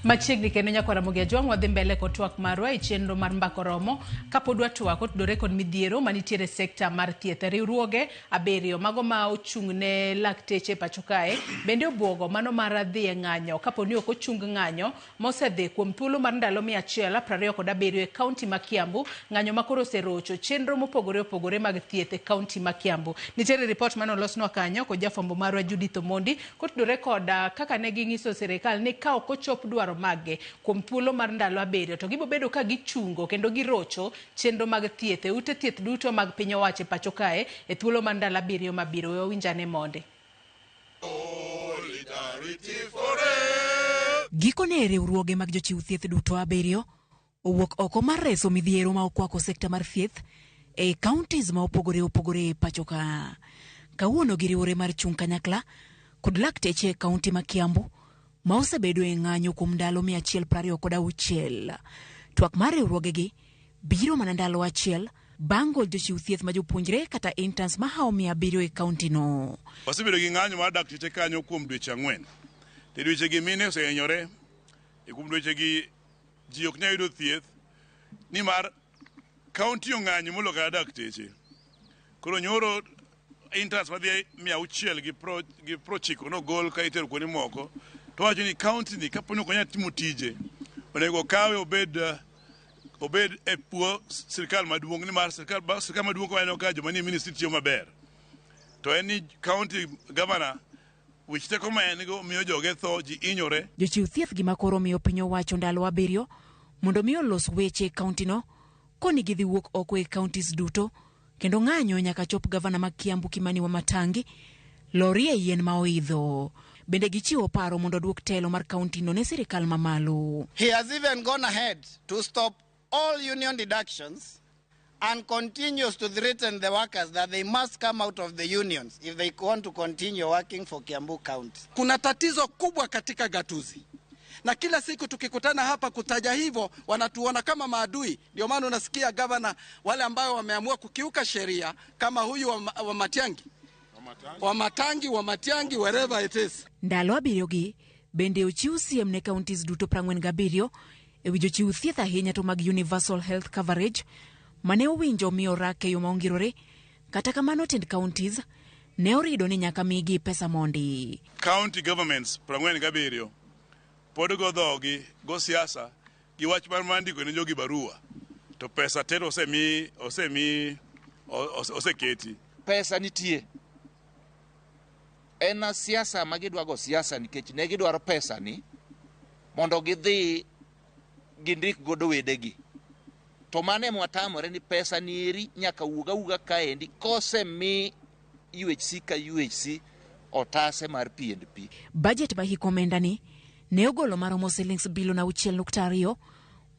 [SPEAKER 2] Machiegni kendo nyaka Ramogi Jwang wadhi mbele kod twak marwa e chenro mar mbako romo kapod watwak otudore kod midhiero manitiere sekta mar thieth. Riwruoge 7 mago ma ochung'ne lakteche pacho kae bende obwogo mano mar dhi e ng'anyo kaponi ok ochung ng'anyo mosedhi kuom thuolo mar ndalo 127 e kaunti ma Kiambu. Ng'anyo makoro oserocho chenro mopogore opogore mag thieth e kaunti ma Kiambu. Nitiere report manolosnwa kanyo kod jafwambo marwa Judith Omondi kotudore kod kaka ne ging'iso sirikal ni ka ok ochop dwaro mage kuom thuolo mar ndalo 7 to gibo bedo ka gichungo kendo girocho chenro mag thieth e ute thieth duto mag piny owacho pacho kae e thuolo mar ndalo 7 mabiro. Winjane monde.
[SPEAKER 16] Gikone riwruoge mag jochiw thieth duto 7 owuok oko mar reso midhiero ma okwako sekta mar thieth e counties ma opogore pacho ka. Kawuono giriwore mar chung kanyakla kod lakteche kaunti ma Kiambu ma osebedo e ng'anyo kuom ndalo 126. Twak mar riwruogegi biro mana ndalo achiel bang' gol jochiw thieth ma jopuonjre kata interns ma hawo 700 e kaunti no.
[SPEAKER 17] Wasebedo gi ng'anyo mar dakteche kanyo kuom dweche 4. Dweche mine osehinyore, kuom dwechegi ji ok nyal yudo thieth nimar kaunti ong'anyo molo kaka dakteche. Koro nyoro interns madhi 690 nogol ka itero kuonde moko, to wacho ni kaunti ni kaponi ok onyal timo tije, onego kawe obed e puo sirkal maduong' nimar sirkal maduong' konyo ka joma nie ministry tiyo maber. To en ni county governor wich teko ma en go miyo joge tho, ji inyore.
[SPEAKER 16] Jochiw thieth gi makoro miyo piny owacho ndalo 7 mondo miyo los weche e kaunti no koni gidhi wuok oko e counties duto, kendo ng'anyo nyaka chop gavana ma Kiambu Kimani Wamatangi lori e yien ma oidho. Bende gichiwo paro mondo duok telo mar kaunti no ne sirikal mamalo.
[SPEAKER 18] He has even gone ahead to stop all union deductions and continues to threaten the workers that they must come out of the unions if they want to continue working for Kiambu County.
[SPEAKER 19] Kuna tatizo kubwa katika gatuzi, na kila siku tukikutana hapa kutaja hivyo wanatuona kama maadui. Ndio maana unasikia gavana wale ambao wameamua kukiuka sheria kama huyu wa Matiangi, wherever it is.
[SPEAKER 16] Ndalo 7 gi bende ochiw siem ne counties duto 47 e wi jochiw thieth ahinya to mag universal health coverage mane owinjo miyo rake yo maongirore. Kata kamano tend counties ne orido ni nyaka migi pesa mondi.
[SPEAKER 17] County governments 47 pod go dhogi go siasa gi wach mar mandiko ne jogi barua, to pesa tero oseketi.
[SPEAKER 20] Pesa nitie. En siasa magidwa go siasa nikech ne gidwaro pesa ni mondo gidhi gindik godo wedegi. To mane mwatamore ni pesa ni eri nyaka uga kaendi kose mi UHC ka UHC otase mar P&P.
[SPEAKER 16] Budget ma hikomenda ni ne ogolo maromo shillings bilion 6.2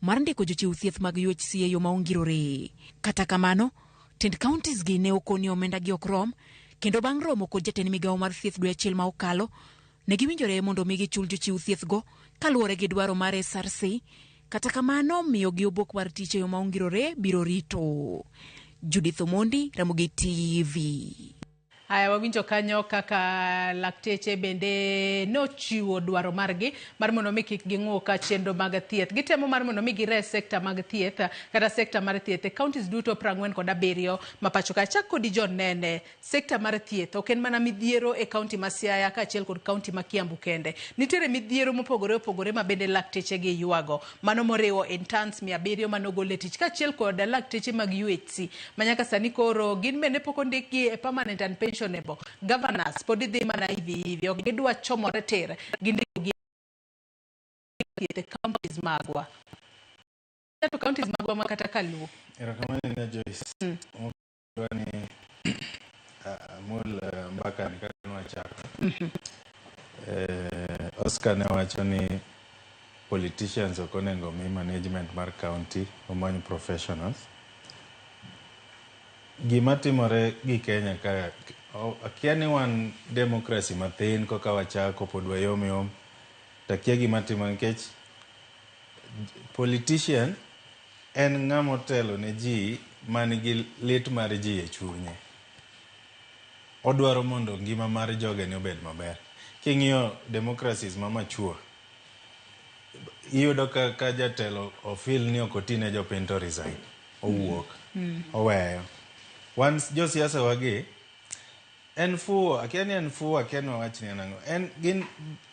[SPEAKER 16] mar ndiko jochiw thieth mag UHC e yo maongirore. Kata kamano, tend counties gi ne okoni omenda gi okrom, kendo bang' romo kod jatend migawo mar thieth dwe achiel ma okalo, ne giwinjore mondo migi chul jochiw thieth go kaluwore gi dwaro mar SRC. Kata kamano, miyo gi obok mar tich e yo maongirore biro rito. Judith Omondi, Ramogi TV.
[SPEAKER 2] Haya, wawinjo kanyo kaka lakteche bende nochiwo dwaro margi mar mondo mi kik ging'o ka chenro mag thieth. Gitemo mar mondo mi gire sekta mag thieth kata sekta mar thieth e counties duto 47 ma pacho ka. Chak kod John Nene, sekta mar thieth ok en mana midhiero e kaunti ma Siaya ka achiel kod kaunti ma Kiambu kende. Nitiere midhiero mopogore ma bende lakteche gi yuago. Mano moriwo interns 700 manogol e tich ka achiel kod lakteche mag UHC. Manyaka sani koro gin bende pok ondikgi e permanent and pension governors podi dhi mana hivi ok gidwa chomore tere gindiko gi counties magwa to counties magwa makata kaluo.
[SPEAKER 8] Erokamano ne Joyce. Ni amul mbaka ni kanwa chako. Oscar ne wacho ni politicians okonengo mi management mar county omany professionals. Gima timore gi Kenya ka akia ni wan democracy mathin koka wachako pod wayom takia gima timore nikech politician en ng'ama otelo ne ji manigi lit mar ji e chunye. Odwaro mondo ngima mar joge ne obed maber. King'iyo democracies ma mature, iyudo ka jatelo ofil ni okotine jopiny to resign, owuok, oweyo. Once josiasa wagi en fuo, akia ni en fuo, akia ni wawach ni anang'o.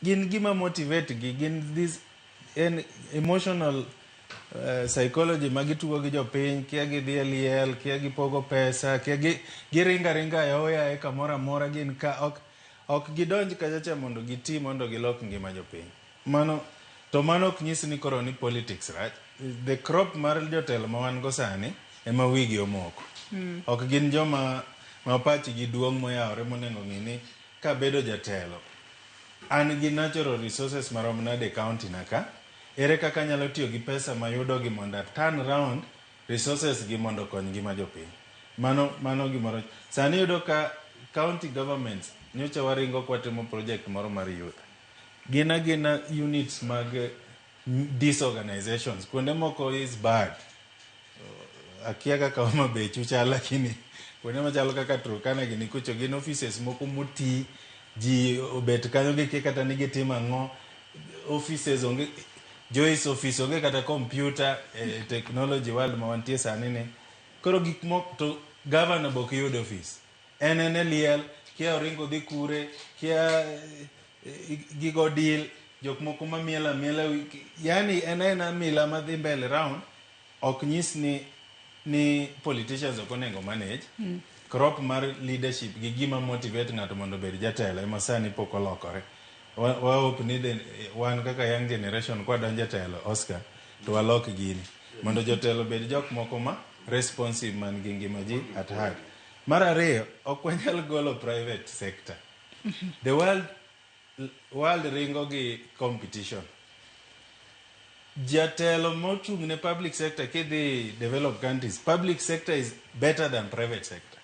[SPEAKER 8] Gin gima motivate gi, gin this en emotional psychology magitugo gi jopiny, kia gidhi e liel, kia gipogo pesa, kia giringa yaoya e kamora mora, gin ka ok gidonj kachacha mondo giti mondo gilok ngima jopiny. Mano ok nyisi ni koro ni politics, right? The crop mar jotelo ma wan go sani ema wigi omoko. Ok gin joma pachi gi duong' moyawore monengo ng'ini ka bedo jatelo. An gi natural resources marom nade county naka, ere kaka nyalo tiyo gi pesa mayudo gi mondo turn round resources gi mondo kony ngima jopiny. Mano gimoro. Sani yudo ka county governments nyocha waringo kwatimo project moro mar youth. gina units mag disorganizations. Kuonde moko is bad. Akia kaka Homa Bay chucha, lakini kuonde machalo kaka Turkana gini kucho gin offices moko moti ji obet kanyo gi kata nigi timo ang'o. Offices onge, Joyce office onge kata computer, technology world ma wantie sani ni. Koro gik moko to governor bok yud office. En liel, kia oringo dhi kure, kia gigo deal, jok moko ma miela, yani en mila ma dhi mbele round, ok nyis ni politicians ok onego manage. Crop mar leadership gi gima motivate ng'ato mondo bed jatelo ema sani pok olokore. Hope ni wan kaka young generation kwa donje telo Oscar to walok gini mondo jotelo bed jok moko ma responsive man gi ngima ji at heart. Mar ariyo, ok wanyal golo private sector. The world ringo gi competition. Jatelo mochung ne public sector kidhi developed countries, public sector is better than private sector.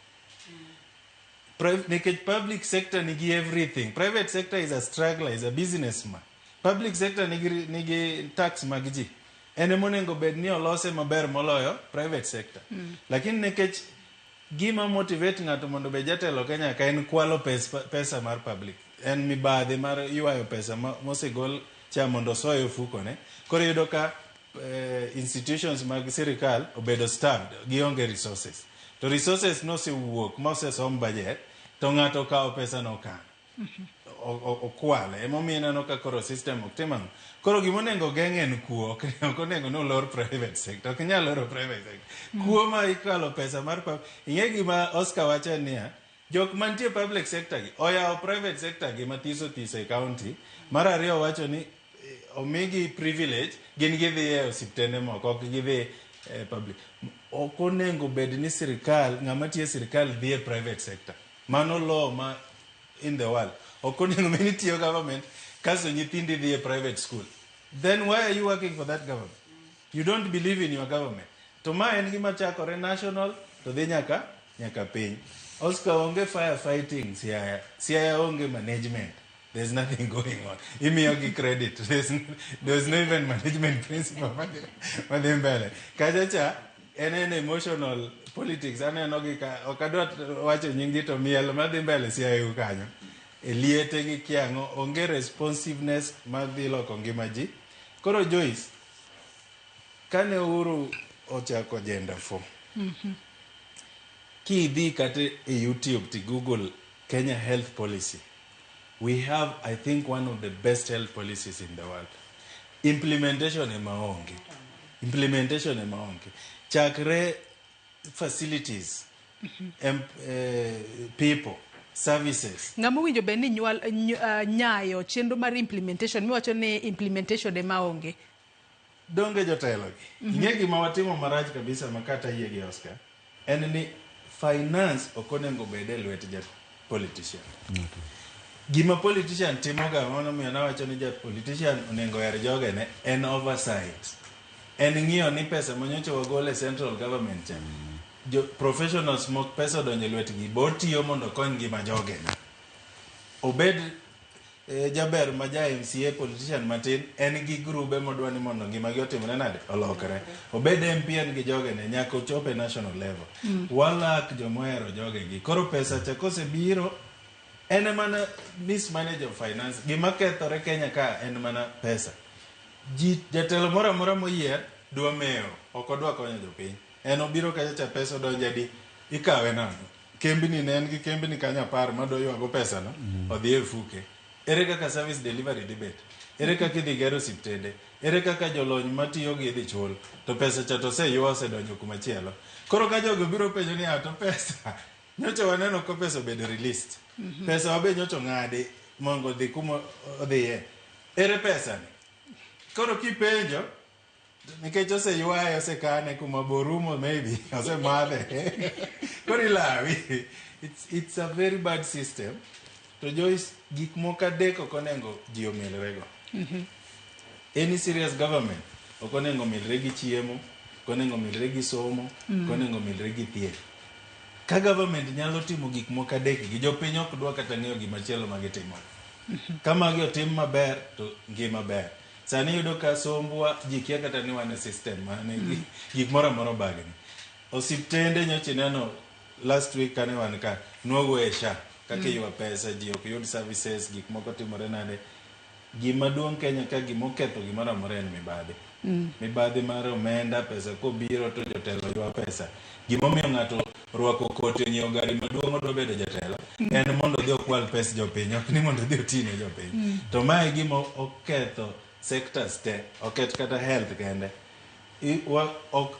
[SPEAKER 8] Naked public sector nigi everything. Private sector is a struggler, is a businessman. Public sector nigi tax magji. Ene monengo bed ni olose maber moloyo private sector. Lakini nekech gima motivate ng'ato mondo be jatelo Kenya ka en kwalo pesa mar public. En mibadhi mar yuayo pesa mosegol cha mondo soyo fuko ne. Koro yudo ka institutions mag sirikal obedo starved, gionge resources. To resources no se wuok, mose som budget, to ng'ato kao pesa no kan. Okwale, emomiyo ineno ka koro system ok timang'. Koro gimonengo geng'en kuo, ok onengo no lor private sector, ok nyal loro private sector. Kuo ma ikalo pesa mar ing'e gima Oscar wacho niya, jok mantie public sector gi, oyawo private sector gi mathiso e county. Mar ariyo wacho ni omigi privilege, gin gidhi e osiptende moko, ok gidhi public. Ok onengo bed ni sirikal, ng'ama tiyo sirikal dhi e private sector. Mano law ma in the world. Ok onengo many tiyo government, kaso nyithindi dhi e private school. Then why are you working for that government? You don't believe in your government. To ma en gima chakore national, to dhi nyaka piny. Oscar onge firefighting, Siaya onge management. There's nothing going on. Imiyogi credit. There's no even management principle. Madhimbele. Kajacha, en emotional politics. Anenogi ka, okadwa wacho nyingi to miel, madhimbele Siaya ukanyo. Liete gi kiango, onge responsiveness madhi loko ngima ji. Koro Joyce, kane Uhuru ochako agenda 4. Ki idhi kata e YouTube to Google Kenya health policy. We have, I think, one of the best health policies in the world. Implementation ema onge. Chakre facilities, people, services.
[SPEAKER 2] Ng'ama winjo be ni nyayo chenro mar implementation, miwacho ni implementation ema onge.
[SPEAKER 8] Donge jotelo gi. Ing'e gima watimo marach kabisa makata yie gi Oscar. En ni finance okonengo bede lwet politician. Gima politician timoga, mono miyo nawacho ni politician onengo er joge ne en oversight. En ng'iyo ni pesa manyocho wagole central government cha. Jo professionals mok pesa donje lwetgi botiyo mondo kony ngima joge ne. Obed jaber ma ja MCA politician matin en gi grube modwani mondo ngima gi otimre nade olokre. Obed MP en gi joge ne nyaka ochope national level. Walak jomohero joge gi. Koro pesa cha kosebiro en mana mismanage of finance. Gima kethore Kenya ka en mana pesa. Jatelo moro amora moyier dwa mewo, ok odwa konyo jopiny. En obiro kacha pesa donje di ikawe nano. Kembni ne en gi kembni kanya par madwa ywago pesa no, odhi e fuke. Ere kaka service delivery debate. Ere kaka idhi gero osiptende. Ere kaka jolony matiyo gi idhi chul. To pesa cha to seywa osedonjo kumachielo. Koro ka jogo biro penjo ni to pesa nyocha waneno ko pesa obedo released. Pesa wabe nyocha ng'adi mongo dhi kuma odhiye. Ere pesa ni? Koro kipenjo, nikech oseywaye osekane kuma borumo maybe, osemadhe. Koro ilawi. It's a very bad system. To Joyce, gik moko adek ok onengo ji omilrego. Any serious government ok onengo milre gi chiemo, ok onengo milre gi somo, ok onengo milre gi thieth. Ka government nyalo timo gik moko adek gi jopiny ok dwa kata ng'eyo gima chielo ma gitimo. Kama gi otim maber to ngima ber. Sani yudo ka sombwa ji kia kata ni wane system mane gik moro amoro bagni. Osiptende nyocha neno last week kane wan ka nuogo e SHA kaka ywa pesa ji ok yud services gik moko timore nade. Gima duong' Kenya ka gima oketho gimoro amora en mibadhi. Mibadhi mar omenda pesa kobiro to jotelo ywa pesa. Gima omiyo ng'ato rwako koti nyiewo gari maduong' odwa bedo jatelo en mondo odhi okwal pes jopiny ok ni mondo odhi oti ne jopiny. To mae gima oketho sectors te oket kata health kende.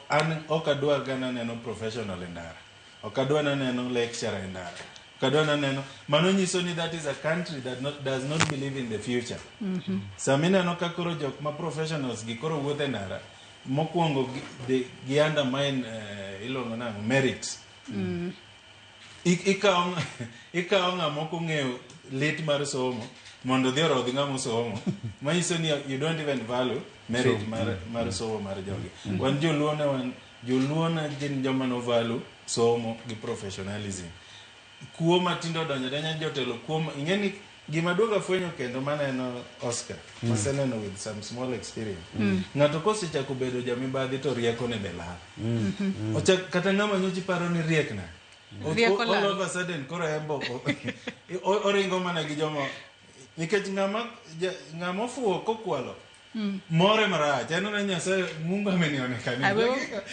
[SPEAKER 8] An ok adwa gana neno professional e ndara, ok adwa neno lecturer e ndara, ok adwa neno mano nyiso ni that is a country that does not believe in the future. Sami neno ka koro jok ma professionals gi koro wuothe ndara mokwongo gi undermine ilongo nango merit. Ikawo ng'ama ok ong'eyo lit mar somo mondo dhi orodhi ng'ama osomo manyiso ni you don't even value merit mar somo mar jogi. Wan joluo na gin joma no value somo gi professionalism. Kuo matindo donjo danya jotelo kuo ing'eni gima duoga fwenyo kendo maneno Oscar maseneno with some small experience. Ng'ato kosechako bedo jamibadhi to rieko ne belal. Kata ng'ama nyochi paro ni riekna all of a sudden koro embo oringo mana gi jomo nikech ng'ama ofuo kokwalo more marach en na Nyasaye Mungu amenionekana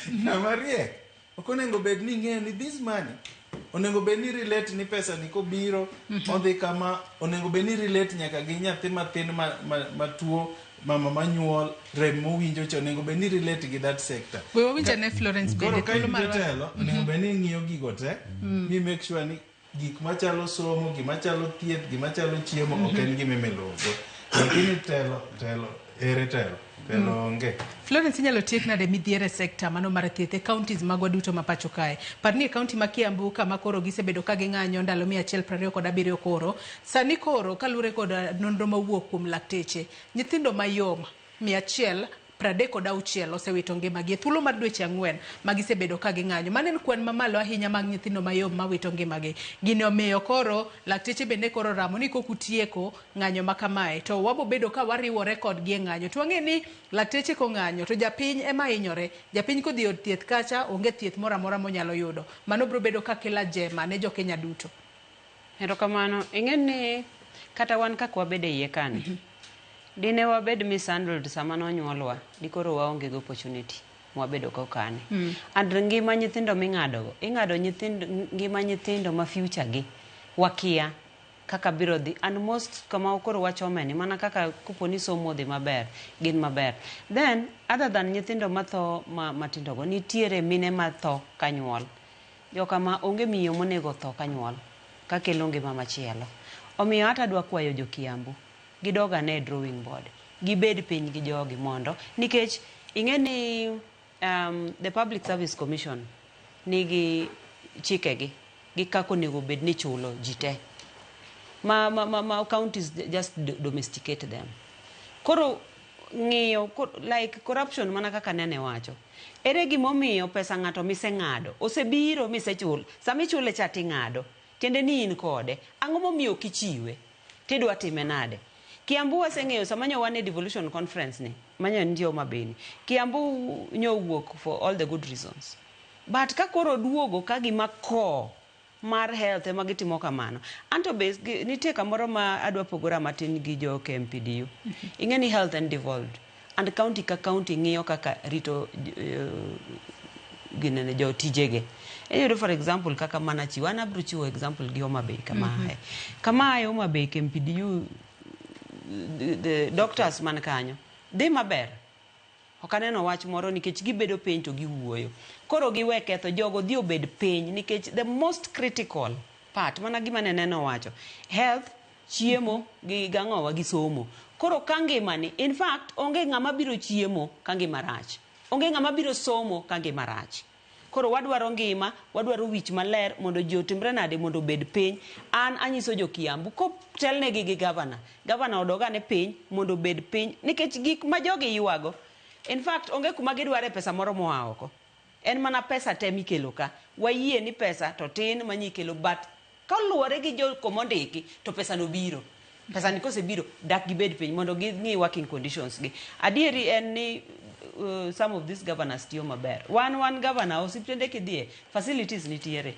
[SPEAKER 8] ng'ama riek ok onego bed ni ng'eyo ni this money onego bed ni relate ni pesa ni kobiro odhi kama onego bed ni relate nyaka gi nyathi mathin matuo mama manyuol rem mowinjo cho onego bed ni relate gi that sector.
[SPEAKER 2] We wawinja ne Florence bende
[SPEAKER 8] tulo marwa onego bed ni ng'iyo gigo te ni make sure ni gik machalo somo gima chalo thieth gima chalo chiemo ok en gima imelogo lakini telo ere telo onge.
[SPEAKER 2] Florence inyalo tiek nade midhiere sekta mano mar thieth e counties magwa duto ma pacho kae. Parni e county ma Kiambu kama koro gisebedo ka ging'anyo ndalo 127 koro. Sani koro kalure kod nonro mawuok kuom lakteche nyithindo mayom 136 osewito ngimagi e thuolo mar dweche 4 magisebedo ka ging'anyo. Mano en kwan mamalo ahinya mag nyithindo mayom mawito ngimagi. Gini omiyo koro lakteche bende koro ramo ni kokutieko ng'anyo makamae to wabo bedo ka wariwore kodgi e ng'anyo. To wang'e ni lakteche ko ng'anyo to japiny ema hinyore. Japiny kodhi od thieth kacha onge thieth moro amora monyalo yudo. Mano biro bedo ka kela jema ne jo Kenya duto.
[SPEAKER 1] Erokamano ing'eni kata wan kaka wabede iye kani. Dine wabed mishandled sama nonyuolwa dikoro waonge go opportunity mwabedo kokane. And ngima nyithindo ming'ado ngima nyithindo ma future gi wakia kaka biro dhi and most kama koro wachomeni mana kaka kuponi somo dhi maber gin maber. Then other than nyithindo matho matindo go nitiere mine matho kanyuol. Jokama onge miyo monego tho kanyuol kakelo ngima machielo. Omiyo hata dwa kwayo jo Kiambu gidoga ne drawing board gibed piny gi jogi mondo nikech ing'eni the Public Service Commission nigi chikegi gi kako nego bed ni chulo jite ma counties just domesticate them. Koro ng'iyo like corruption mana kaka Nene wacho ere gimomiyo pesa ng'ato miseng'ado osebiro misechul samichule chati ng'ado kende ni in kode ang'o momiyo kichiwe tidwa time nade. Kiambu waseng'eyo sama nyowane devolution conference ni manyo ndio Ouma Bay. Kiambu nyowuok for all the good reasons. But ka koro duogo ka gima ko mar health ema gitimo kamano. Anto base nitie kamoro ma adwa pogora matin gi jo KMPDU. Ing'eni health and devolved and county ka county ng'iyo kaka rito ginene jo tijege. For example kaka mana chiwana bro chiwo example gi Ouma Bay kama Ouma Bay KMPDU the doctors man kanyo dhi maber ok aneno wach moro nikech gibedo piny to giwuoyo koro giwe ketho jogo dhi obed piny nikech the most critical part mana gima Nene wacho health chiemo gi gang'owa gi somo koro ka ngimani in fact onge ng'ama biro chiemo ka ngima rach onge ng'ama biro somo ka ngima rach. Koro wadwaro ngima, wadwaro wich maler mondo ji otimre nade mondo bed piny. An anyiso jo Kiambu ko telnegi gi gavana odogane piny mondo bed piny nikech gik ma jogi yuago. In fact onge kuma gidware pesa moro moa oko. En mana pesa te mikelo ka. Wayie ni pesa to tin manyikelo but kaluwore gi jo komondiki to pesa no biro. pesa ni kosebiro dak gibed piny mondo ging'i working conditions gi. Adieri en ni some of these governors tiyo maber. One governor osiptende kidhie facilities nitiere.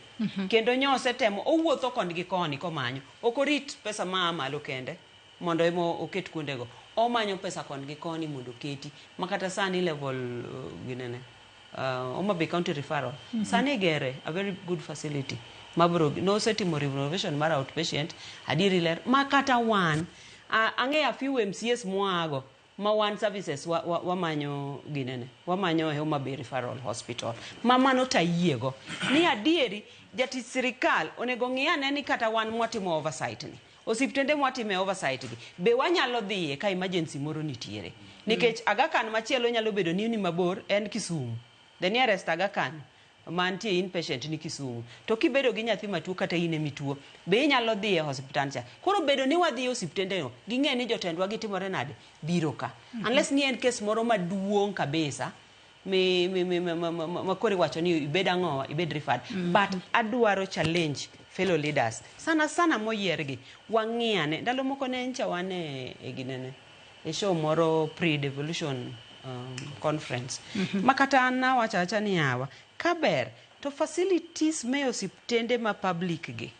[SPEAKER 1] Kendo nyose temo owuotho kondgi koni komanyo. Okorit pesa malo kende mondo emo oket kuondego. Omanyo pesa kondgi koni mondo keti. Makata sani level ginene. Ouma Bay County Referral. Sani gere a very good facility. Mabro no setimo renovation mar outpatient. Adieri ler makata wan ang'e a few MCS mwago ma one services wamanyo ginene wamanyo Ouma Bay Referral Hospital mamano tayiego ni adieri jatich sirikal onego ng'iyane ni kata wan mwatimo oversight ni osiptende mwatime oversight gi be wanyalo dhiye ka emergency moro nitiere nikech Aga Khan machielo nyalo bedo ni mabor en Kisumu, the nearest Aga Khan mantie inpatient ni Kisumu, to kibedo gi nyathi matuo kata ine mituo be inyalo dhi e hospital cha. Koro bedo ni wadhi e osiptende no ging'e ni jotendwa gitimore nade biro ka unless ni en case moro maduong' kabisa makore wacho ni ibed ang'owa ibed referred. But adwaro challenge fellow leaders sana moyiergi wang'iane. Ndalo moko ne ncha wane e ginene e show moro pre-devolution conference makata na wachacha ni hawa kaber to facilities me osiptende ma public gi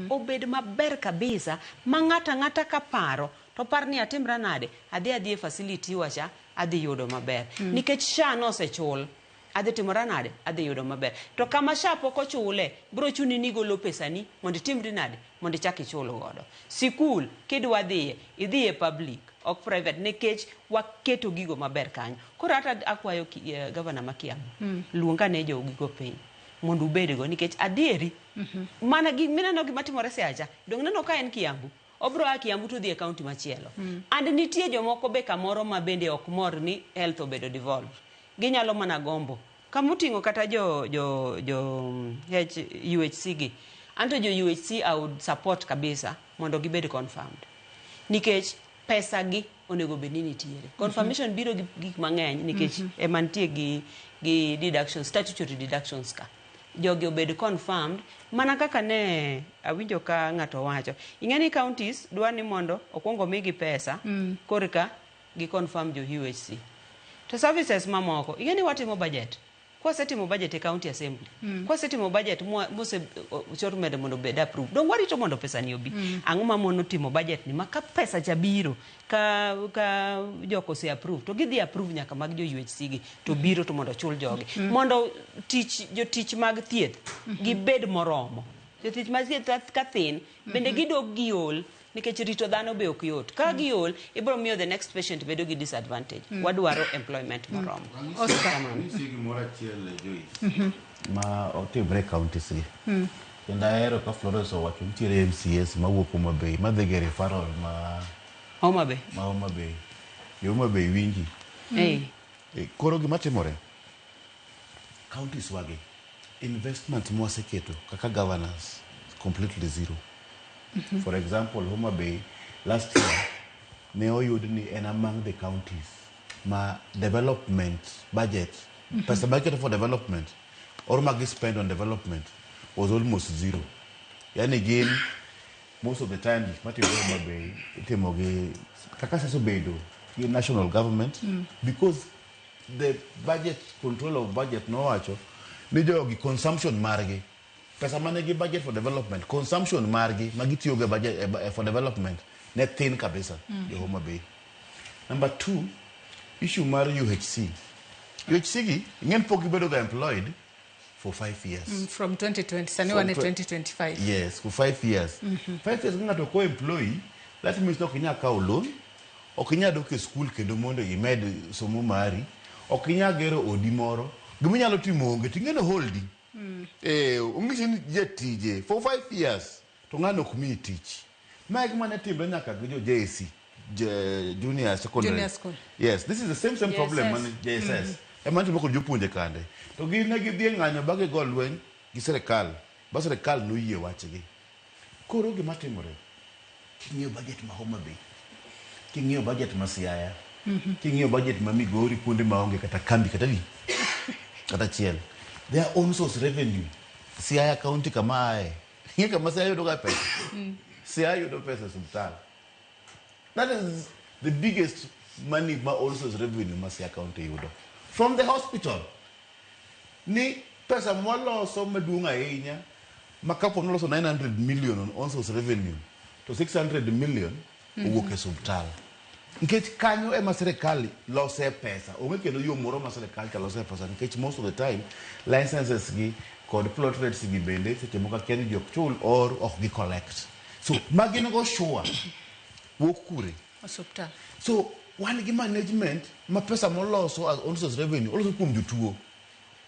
[SPEAKER 1] obed maber kabisa ma ng'ata kaparo to parni atimra nade adhi e facility wacha adhi yudo maber nikech SHA no osechul adhi timora nade adhi yudo maber to kama SHA pok ochule bro chuni ni golo pesani mondo timri nade mondo chak ichul godo. Sikul kidwa dhiye idhiye public ok private nikech waketo gigo maber kanyo. Koro hata akwayo governor ma Kiambu luonga ne jogigo piny mondo ubedgo nikech adieri mana mineno gima timore seacha dong neno ka en Kiambu obro a Kiambu to dhi e county machielo and nitie jomoko be kamoro ma bende ok mor ni health obedo devolved. Ginyalo mana gombo kamuting'o kata UHC gi anto jo UHC I would support kabisa mondo gibed confirmed nikech pesa gi onego bed ni nitiere. Confirmation biro gi gik mang'eny nikech emantie gi deductions, statutory deductions ka jogi obed confirmed mana kaka ne awinjo ka ng'ato wacho. Ing'eni counties dwa ni mondo okwongo migi pesa korka gi confirm jo UHC to services mamoko. Ing'eni watimo budget kwasetimo budget e county assembly kwasetimo budget mose chor medo mondo bed approve dong warito mondo pesa ni obi ang'o ma mono timo budget ni maka pesa cha biro ka joko se approve to gidhi approve nyaka mag jo UHC gi to biro to mondo chul jogi mondo jotich mag thieth gibed moromo. Jotich mag thieth ka thin bende gidog giol nikech rito dhano be ok yot. Ka giol ibro miyo the next patient bedo gi disadvantage. Wadwaro employment moromo.
[SPEAKER 7] Oscar moro achiel Joyce ma otimre counties gi kendo ahero ka Florence owacho nitiere MCS mawuok Ouma Bay madhi gi referral ma
[SPEAKER 1] Ouma Bay
[SPEAKER 7] jo Ouma Bay winji koro gima timore counties wagi investment mwaseketo kaka governance completely zero. For example, Ouma Bay last year ne oyud ni en among the counties ma development budget pesa budget for development or magi spend on development was almost zero. Yani again most of the time mati Ouma Bay itimo gi kaka seso bedo the national government because the budget control of budget no wacho ni jogi consumption margi pesa mane gi budget for development consumption margi magitiyo ge budget for development ne thin kabisa jo Ouma Bay. Number 2 issue mar UHC gi ingen pok gibedo ga employed for 5 years
[SPEAKER 2] from 2020 sani wane 2025
[SPEAKER 7] yes for 5 years 5 years ngato ko employee that means no kinya ka loan okinya dok e school kendo mondo imed somo mari okinya gero odi moro giminyalo timo onge tingeno holding ung'isi jetije for 5 years to ng'ano kumi tich mag mane timbe nyaka gi jo JSC junior secondary
[SPEAKER 2] school.
[SPEAKER 7] Yes, this is the same problem man JSS emanti moko jopunje kande to gine gi dhi ng'anyo bage go lweny gi serikal ba serikal no yie wachgi koro gima timore king'iyo budget ma Ouma Bay king'iyo budget ma Siaya king'iyo budget ma Migori kuonde maonge kata kambi kata chiel their own source revenue. Siaya county kama ae. Hinga kama Siaya yudo pesa. Siaya yudo pesa subtal. That is the biggest money also is revenue Masia County yudo. From the hospital. Ni pesa mwalo so medunga inya. Makapo nolo so 900 million on also revenue. To 600 million uwoke subtal. Nkech kanyo ema serikali lose pesa. Ongekelo yo moro ma serikali ka lose pesa. Nkech most of the time licenses gi kod plot rates gi bende seche moko ken jok chul or ok gi collect. So magino go sure. Wokure.
[SPEAKER 2] Hospital.
[SPEAKER 7] So one gi management ma pesa moloso as also revenue also kum jutuo.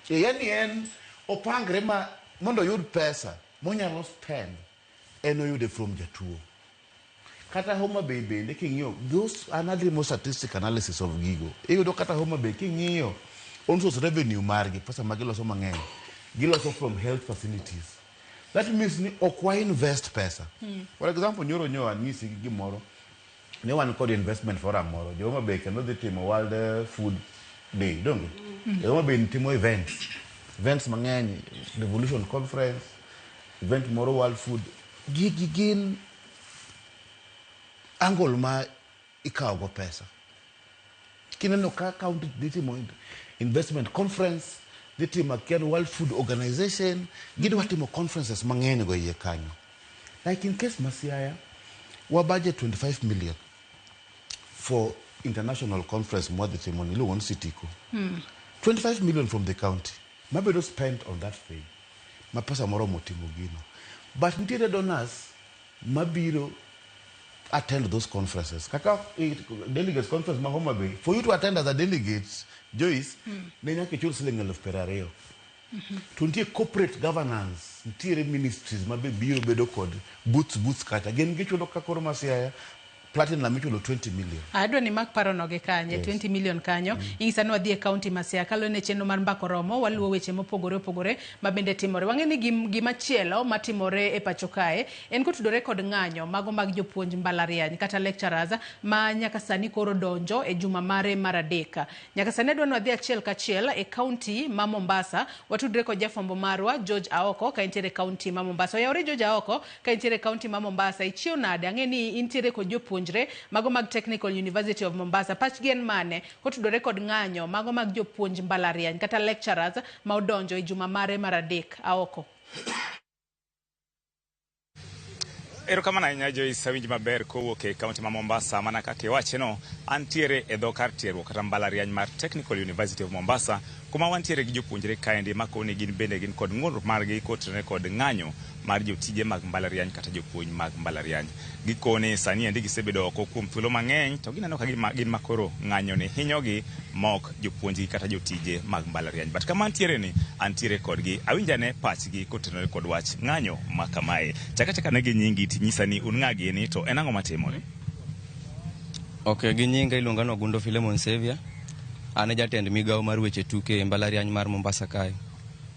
[SPEAKER 7] Yani en opangre ma mondo yud pesa monyalo spend eno yude from jatuo. Kata Homa Bay bende king'io those another more statistic analysis of gigo. Iyudo kata Homa Bay king'io also revenue margi pesa magiloso mang'eny. Giloso from health facilities. That means ni okwa invest pesa. For example, nyoro nyoa nisi gimoro. Ne one called investment for amoro. The Homa Bay cannot the team World Food Day, don't we? The Homa Bay timo events. Events mang'eny, Revolution Conference, event moro World Food. Gigin angle ma ikaw go pesa. Kineno ka county diti mo investment conference, diti ma ken World Food Organization, gido watimo conferences mang'eny go iye kanyo. Like in case Masiaya, wa budget 25 million for international conference mo diti mo nilu one city ko. 25 million from the county. Maybe don't spend on that thing. Ma pesa moro motimo gino. But nitire donors mabiro attend those conferences. Kaka delegates conference ma Homa Bay. For you to attend as a delegate, Joyce, nenya kichul silinga of perareo. Tuntie corporate governance, ntiere ministries mabe biro bedo kod boots kata. Gen gichulo kakoro Masiaya. Platinum michulo 20 million.
[SPEAKER 2] Adwa ni mak paro noge kanye, yes. 20 million kanyo. Ingisano wadhie county Masiaya. Kalo ne cheno mar mbako romo, waluo weche mopogore mabende timore. Wangeni gima chielo matimore e pacho kae. En kotudore kod ng'anyo mago mag jopuonj mbalariany kata lecturers ma nyaka sani koro donjo e juma mare maradeka. Nyaka sani adwa wadhie achiel kachiel e county ma Mombasa. Watudore kod jafombo marwa George Aoko ka intiere county ma Mombasa. Yaore George Aoko ka intiere county ma Mombasa. Ichio nade ang'eni intiere kod jopuonj mago mag Technical University of Mombasa. Pachgi en mane kotudore kod ng'anyo mago mag jopuonj mbalariany kata lecturers ma odonjo e juma mare maradek. Aoko.
[SPEAKER 21] Erokamano ahinya Joyce, awinji maber kowuok e kaunti ma Mombasa. Mana kaka iwacheno, antiere e dho kar tiegruok kata mbalariany mar Technical University of Mombasa, kuma wantiere gi jopuonjre kaendi makoni gin bende gin kod ng'ur margi kotenore kod ng'anyo mar jotije mag mbalariany kata jopuonj mag mbalariany. Gikone sani endi gisebedo oko kuom thuolo mang'eny to gineno ka gin makoro ng'anyo ni hinyogi mok jopuonjgi kata jotije mag mbalariany. But kama antiere kodgi, awinjane pachgi kotenore kod wach ng'anyo ma kamae. Chaka ne gi nyingi tinyisa ni un ng'a gini to en ang'o matimore?
[SPEAKER 22] Okay, gi nyinga iluongano Gundo Philemon Xavier. Ane jatend migawo mar weche tuke mbalariany mar Mombasa kae.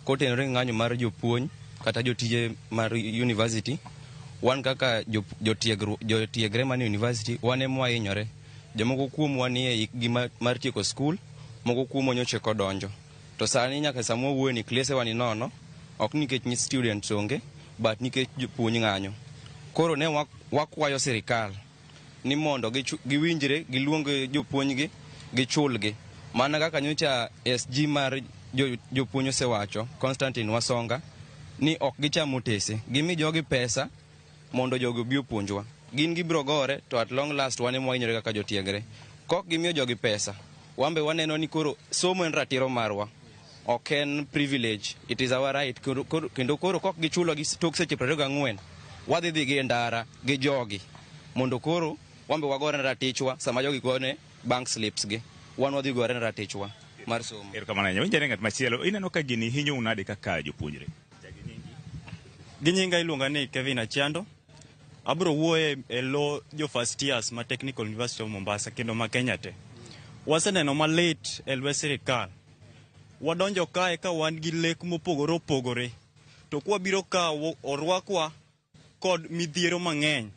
[SPEAKER 22] Kotenore ng'anyo mar jopuonj kata jotije mar university, wan kaka jotiegre man university, wan ema wahinyore. Jomoko kuom wan nie hikgi mar tieko skul, moko kuom nyocha kodonjo. To sani nyaka sama wuoyo ni klese wan nono, ok nikech ni students onge, but nikech jopuonj ng'anyo. Koro ne wakwayo sirikal ni mondo giwinjre, giluong jopuonjgi, gichulgi. Mana kaka nyocha SG mar jopuonj osewacho, Constantine Wasonga, ni ok gicham otese. Gimi jogi pesa mondo jogi obi opuonjwa. Gin gibiro gore to at long last wane mwahinyore kaka jotiegre. Kok gimiyo jogi pesa, wambe waneno ni koro somo en ratiro marwa. Ok en privilege, it is our right. Kendo koro kok gichulo gi tok seche 24, wadhi gi ndara gi jogi mondo koro wambe wagore na ratichwa sama jogi gone bank slips gi. Wan wadhi gore na ratichwa mar somo.
[SPEAKER 21] Erokamano ahinya. Winjane ng'at machielo, ineno ka gini hinyo unade kaka jopuonjre?
[SPEAKER 23] Ginyinga iluonga ni Kevin Achando. Abro wuoye e lo jo first years ma Technical University of Mombasa kendo ma Kenya te. Waseneno malit e lwe sirikal. Wadonjo kae ka wan gi lek mopogore. To kwa biro ka orwakwa kod midhiero mang'eny.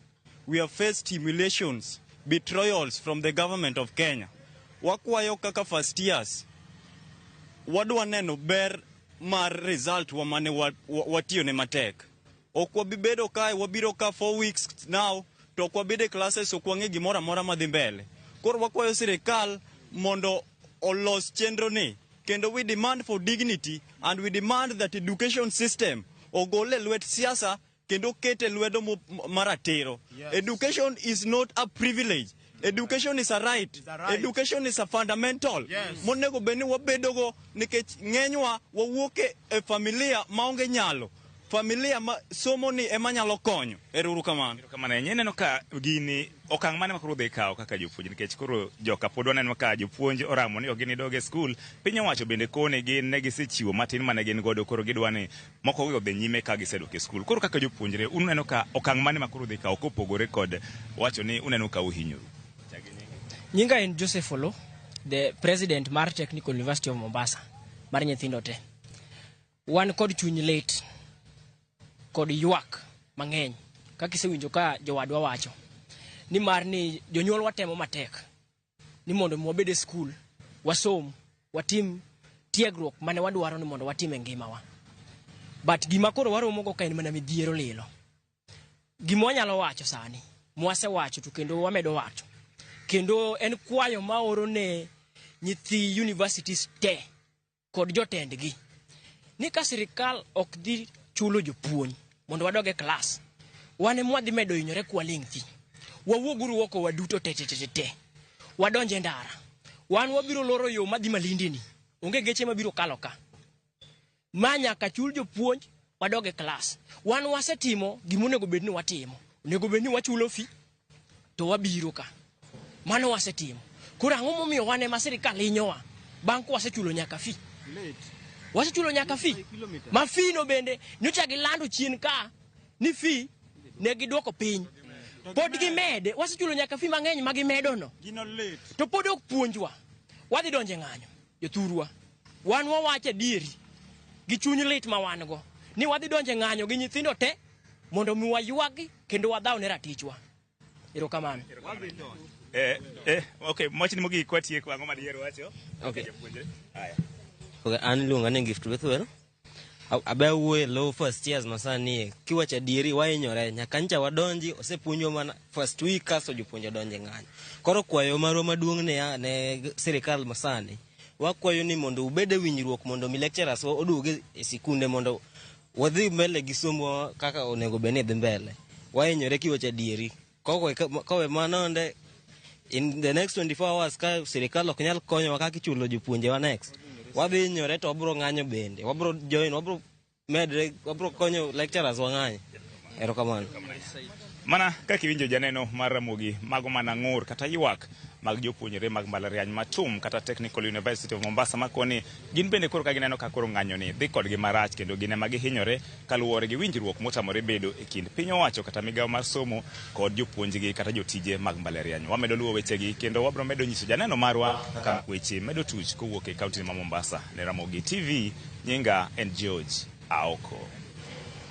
[SPEAKER 23] We have faced humiliations, betrayals from the government of Kenya. Wakwayo kaka first years. Wadwa neno ber mar result wa mane watiyo ne matek. Ok wabibedo kae, wabiro ka 4 weeks now to kwa bede classes okwange gimora mora madhi mbele. Koro wakwayo sirikal mondo olos chenro ni. Kendo we demand for dignity and we demand that education system ogole lwet siasa kendo kete lwedo maratero. Yes. Education is not a privilege. Education is a right. Education is a fundamental. Yes. Monego beni wabedogo nikech ng'enywa wawuoke e familia maonge nyalo. Familia somo ni ema nyalo konyo. Eruru kamano.
[SPEAKER 21] Kamano nyene no ka gini okang' mane makoro dhi kawo kaka jopuonj nikech koro joka pod waneno ka jopuonj oramo ni ogini doge skul. Piny owacho bende kone gin ne gisechiwo matin mane gin godo koro gidwani moko odhi nyime ka gisedoke skul. Koro kaka jopuonjre uneno ka okang' mane makoro dhi kawo kopogore kod wacho ni uneno ka uhinyoru.
[SPEAKER 4] Nyinga en Joseph Olo, the president mar Technical University of Mombasa, mar nyithindo te. Wan kod chuny late, kod ywak mang'eny, kaka isewinjo ka jowadwa wacho. Ni mar ni jonyuol watemo matek, ni mondo mwabed e skul, wasom, watim tiegruok mane wadwaro ni mondo watim e ngimawa. But gima koro waromogo ka en mana midhiero lilo. Gima wanyalo wacho sani, mwase wacho to kendo wamedo wacho. Kendo en kwayo ma oro ne nyithi universities te kod jotendgi ni ka sirikal ok dhi chulo jopuonj mondo wadoge klas, wane mwadhi medo hinyore kwaling' thi. Wawuoguru oko waduto te. Wadonje ndara. Wan wabiro loro yo madhi Malindi ni. Onge geche mabiro kalo ka. Manya ka chul jopuonj wadoge klas. Wan wasetimo gimonego bedni watimo. Onego bedni wachulo fi to wabiro ka. Mano wasetimo. Koro ang'o momiyo wane ma sirikal hinyowa bang' ka wasechulo nyaka fi. Wasechulo nyaka fi. Ma fi no bende nyocha gilando chien ka ni fi ne gidwoko piny. Pod gimede, wasechulo nyaka fi mang'eny ma gimedo no. To pod ok puonjwa. Wadhi donje ng'anyo, jothurwa. Wan wawacho adieri gi chuny lit ma wan go ni wadhi donje ng'anyo gi nyithindo te mondo mi waywagi kendo wadhaw ne ratichwa. Erokamano.
[SPEAKER 21] Okay, mochni mogik kwatieko ang'o madiero wacho?
[SPEAKER 5] Okay. Okay, an luonga ni Gift Bethwel. Abe wuoye low first years masani kiwacha dieri wahinyore nyaka ncha wadonji osepuonjwa mana first week kaso jopuonjo donje ng'anyo. Koro kwayo marwa maduong' ne sirikal masani wakwayo ni mondo ubede winjruok mondo mi lecturers oduoge e sikunde mondo wadhi mbele gi somo kaka onego bene dhi mbele. Wahinyore kiwacha dieri. Kowe manonde in the next 24 hours ka sirikal ok nyal konyo kaka ichulo jopuonje wa next. Wadhi nyore to wabro ng'anyo bende. Wabro join, wabro medre, wabro konyo lecturers wang'anyo. Erokamano.
[SPEAKER 21] Mana kaka iwinjo janeno mar Ramogi mago mana ng'ur kata ywak mag jopuonjre mag mbalariany matum kata Technical University of Mombasa makoni gin bende koro ka gineno ka koro ng'anyo ni dhi kodgi marach kendo gin ema gihinyore kaluwore gi winjruok motamore bedo e kind piny owacho kata migawo mar somo kod jopuonjgi kata jotije mag mbalariany. Wamedo luwo wechegi kendo wabro medo nyiso janeno marwa kaka weche medo tuch kowuok e kaunti ma Mombasa. Ne Ramogi TV, nyinga en George Aoko.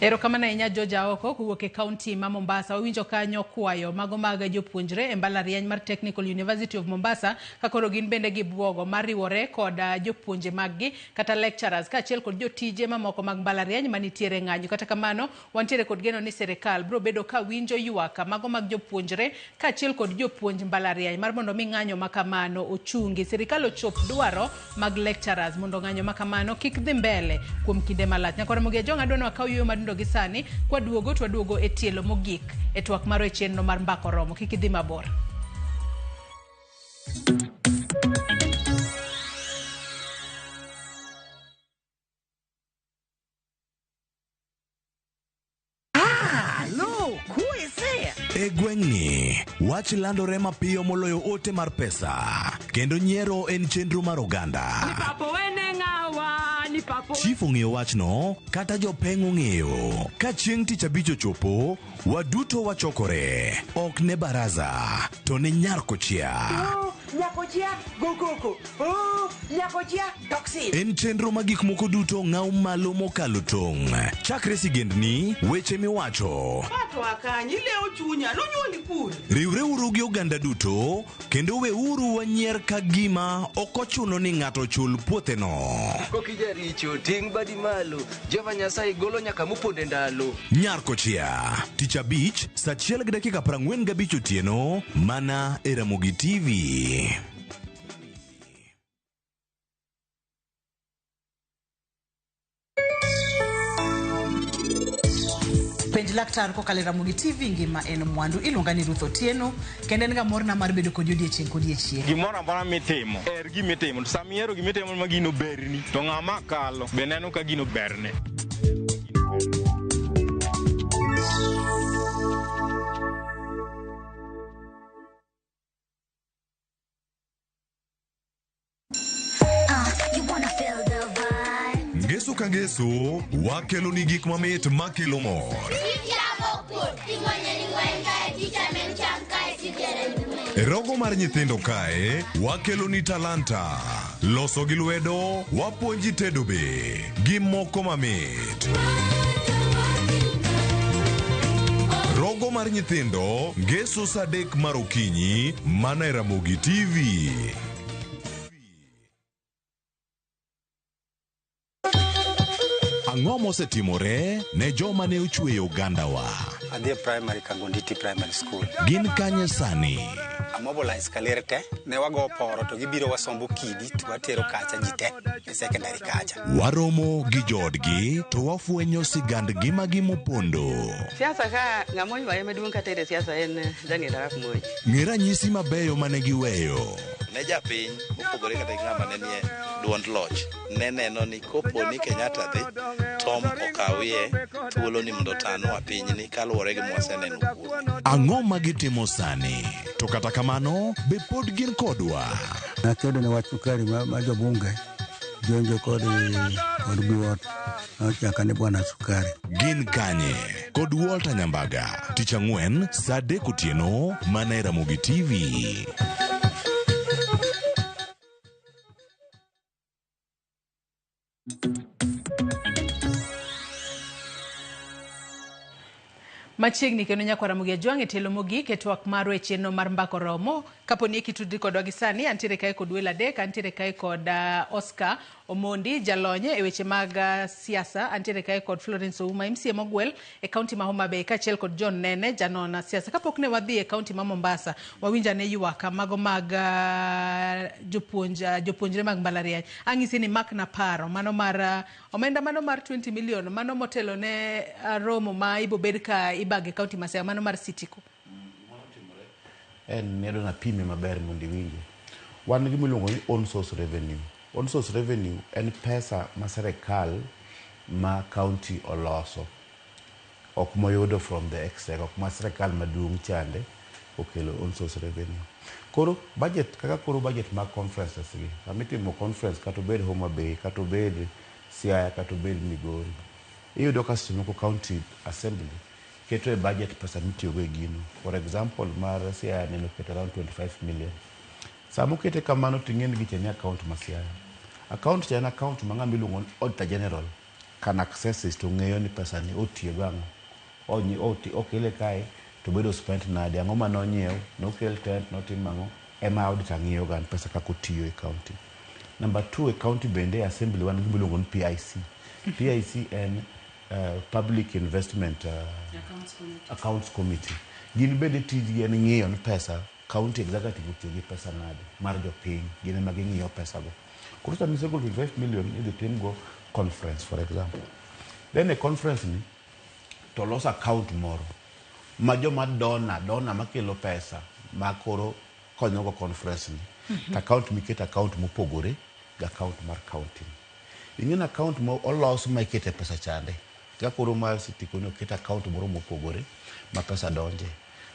[SPEAKER 2] Erokamano ahinya George Aoko kowuok e kaunti ma Mombasa. Wawinjo kanyo kwayo mago mag jopuonjre e mbalariany mar Technical University of Mombasa ka koro gin bende gibuogo mar riwore kod jopuonje maggi kata lecturers kaachiel kod jotije mamoko mag mbalariany manitiere ng'anyo. Kata kamano wantiere kod geno ni sirikal bro bedo ka winjo ywak mago mag jopuonjre kaachiel kod jopuonj mbalariany mar mondo mi ng'anyo makamano ochungi. Sirikal ochop dwaro mag lecturers mondo ng'anyo makamano kik dhi mbele kuom kinde malach. Nyakore Ramogi jonga dono akaw yo madundo gisani kwa duogo e tielo mogik e twak maro e chenro mar mbako romo. Kik idhi mabor.
[SPEAKER 10] E gweng'ni, wach landore mapiyo moloyo ote mar pesa. Kendo nyiero en chenro mar oganda. Chief ong'eyo wachno, kata jopeng' ong'eyo. Ka chieng' tich abich ochopo, waduto wachokore. Ok ne baraza, to ne nyarkochia.
[SPEAKER 14] Nyakochia, gokoko. Nyakochia, toxin.
[SPEAKER 10] En chenro ma gik moko duto ng'aw malo mokalo tong'. Chakre sigendni, weche miwacho.
[SPEAKER 14] to akanyi leo chunya nonyuoli kure.
[SPEAKER 10] Riwreuru gi oganda duto kendo weuru wanyier ka gima ok ochuno ni ng'ato chul puotheno.
[SPEAKER 15] Kokija richo ting badi malo. Jehova Nyasaye golo nyaka moponde ndalo.
[SPEAKER 10] Nyarkochia, tich abich, saa 1:45 otieno, mana e Ramogi TV.
[SPEAKER 2] Penj laktar kokalo Ramogi TV ngima en mwandu iluonga ni Ruth Otieno kendo en ga morna mar bedo kod odiechieng' kodiechieng'.
[SPEAKER 3] Gimoro amora mitimo gimitimo to samiero gimitimo ma gino berni to ng'ama kalo be neno ka gino berne.
[SPEAKER 10] Ngeso ka ngeso, wakelo ni gik mamit makelo mor. E rogo mar nyithindo kae, wakelo ni talanta. Loso gi lwedo, wapuonji tedo be. Gi moko mamit. Rogo mar nyithindo, ngeso saa 3 mar okinyi, mana e Ramogi TV. Ang'o mosetimore ne joma ne ochweyo ogandawa?
[SPEAKER 6] Adhi primary Kangonditi Primary School.
[SPEAKER 10] Gin kanye sani?
[SPEAKER 6] Amobilize kalerte ne wago poro to gibiro wasombo kidi to watero kacha jite e secondary kacha.
[SPEAKER 10] Waromo gi jodgi to wafwenyo sigand ngimagi mopondo.
[SPEAKER 9] Siasa ka ng'amonyo wae maduong' katere siasa en Daniel Arap Moi.
[SPEAKER 10] Ng'e ranyisi mabeyo mane giweyo.
[SPEAKER 24] Ne japiny mopogore kata ng'ama ne nie duond loch ne neno ni kopo ni Kenyatta dhi Tom okawie thuolo ni mondo tanwa pinyni kaluwore gi mwaseneno kuome.
[SPEAKER 10] Ang'o ma gitimo sani? To kata kamano be pod gin kodwa.
[SPEAKER 25] Nakedo ne wach sukari ma jobunge jonjo kod Guot nochaka ne bwana sukari.
[SPEAKER 10] Gin kanye kod Walter Nyambaga tich ang'wen saa 3 otieno mana e Ramogi TV.
[SPEAKER 2] Machiegni kendo nyakwa Ramogi Ajwang' telo mogik e twak mar wecheno mar mbako romo kapo ni kitudri kodwa gi sani antiere kae kod Wela Dek, antiere kae kod Oscar Omondi jalonye e weche mag siasa, antiere kae kod Florence Ouma MCA mogwel e kaunti ma Homa Bay kaachiel kod John Nene janona siasa. Kapok ne wadhi e kaunti ma Mombasa wawinja ne ywaka mago mag jopuonjre mag mbalariany. Ang'isi ni mak na paro mano mar omenda mano mar 20 million mano motelo ne romo ma ibo bed ka ibage kaunti ma Siaya mano mar Sitiko.
[SPEAKER 7] En nedo na pime maber mondo iwinje. Wan gi miluongo ni on source revenue. On source revenue en pesa ma serikal ma county oloso. Ok moyudo from the exchequer, ok ma serikal maduong' chande okelo on source revenue. Koro budget kaka koro budget mag conferences gi. Amitimo conference kata obed Homa Bay, kata obed Siaya, kata obed Migori. Iyudo ka moko county assembly keto e budget pesa mitiyogo e gino. For example, mar Siaya neno keto around 25 million. Samo kete kamano ting'en gi chene account ma Siaya. Account chene account ma ng'ama iluongo ni Auditor General can access to ng'eyo ni pesa ni otiyo gang'o. Okele kae to bedo spent nade, ang'o ma nonyiew, nokel tent, notim ang'o, ema auditor ng'iyo gan pesa kako tiyo e county. Number 2, e county bende assembly wan gi miluongo ni PIC. PIC en Public Investment Accounts Committee. Gin bende tijgi en ng'iyo ni pesa county executive otiyo gi pesa nade mar jopiny, gin ema ging'iyo pesa go. Koro sa misego 25 million idhi tim go conference for example. Then a conference ni to los account moro ma joma dona makelo pesa ma koro konyo go conference ni. Account mikete account mopogore ga account mar county. Ing'en account mo olos ma ikete pesa chande. Ka koro mar Sitiko no kete account moro mopogore ma pesa donje.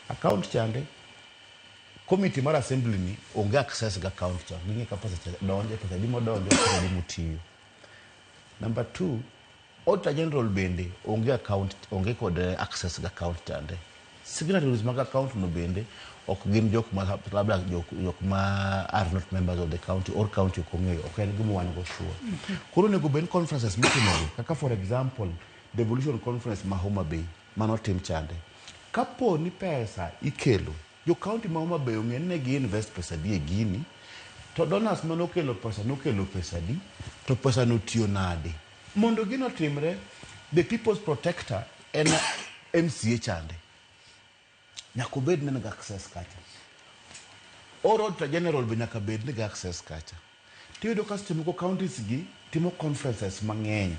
[SPEAKER 7] Account chande committee mar assembly ni onge access ga account cha. Ng'e ka pesa donje, pesa dimo donjo, pesa dimo tiyo. Number 2, Auditor General bende onge account, onge kod access ga account chande. Signatories mag account no bende ok gin jok ma labda jok ma are not members of the county or county okong'eyo, ok en gima wan go sure. Koro nego ben conferences mitimogi kaka for example devolution conference ma Homa Bay manotim chande. kapo ni pesa ikelo jo county ma Homa Bay ong'e ne gi invest pesa di e gini to donors mano kelo pesa di to pesa no tiyo nade mondo gino timre the people's protector en MCA chande nyaka bed ne ga access kacha oro to general be nyaka bed ne ga access kacha tiyudo customer ko counties gi timo conferences mang'eny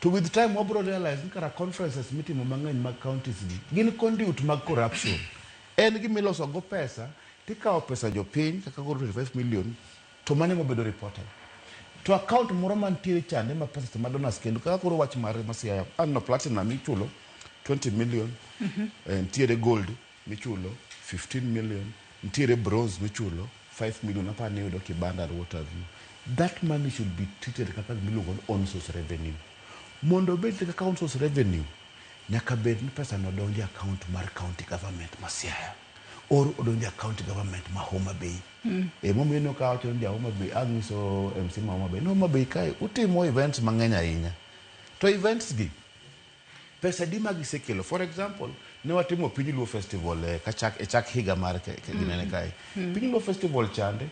[SPEAKER 7] to with time wabro realize ni kara conferences mitimo mang'eny mag counties gi gin conduit mag corruption en gi miloso go pesa tikawo pesa jopiny kaka 25 million to mane mobedo reported to account moro mantiere chande ma pesa ma donors kendo kaka koro wach mare Masiaya anno platinum michulo 20 million ntiere gold michulo 15 million ntiere bronze michulo 5 million apa ne yudo kibanda or what have you that money should be treated kaka miluongo on source revenue mondo bed kaka on source revenue nyaka bed ni pesa no donjo account mar county government Masiaya or odonjo county government ma Homa Bay momiyo no ka wacho ndia Homa Bay angiso MC ma Homa Bay no Homa Bay kai utimo events mang'eny ahinya to events gi pesa di magisekelo for example ne watimo Piny Luo festival chak higa mar ginene kai Piny Luo festival chande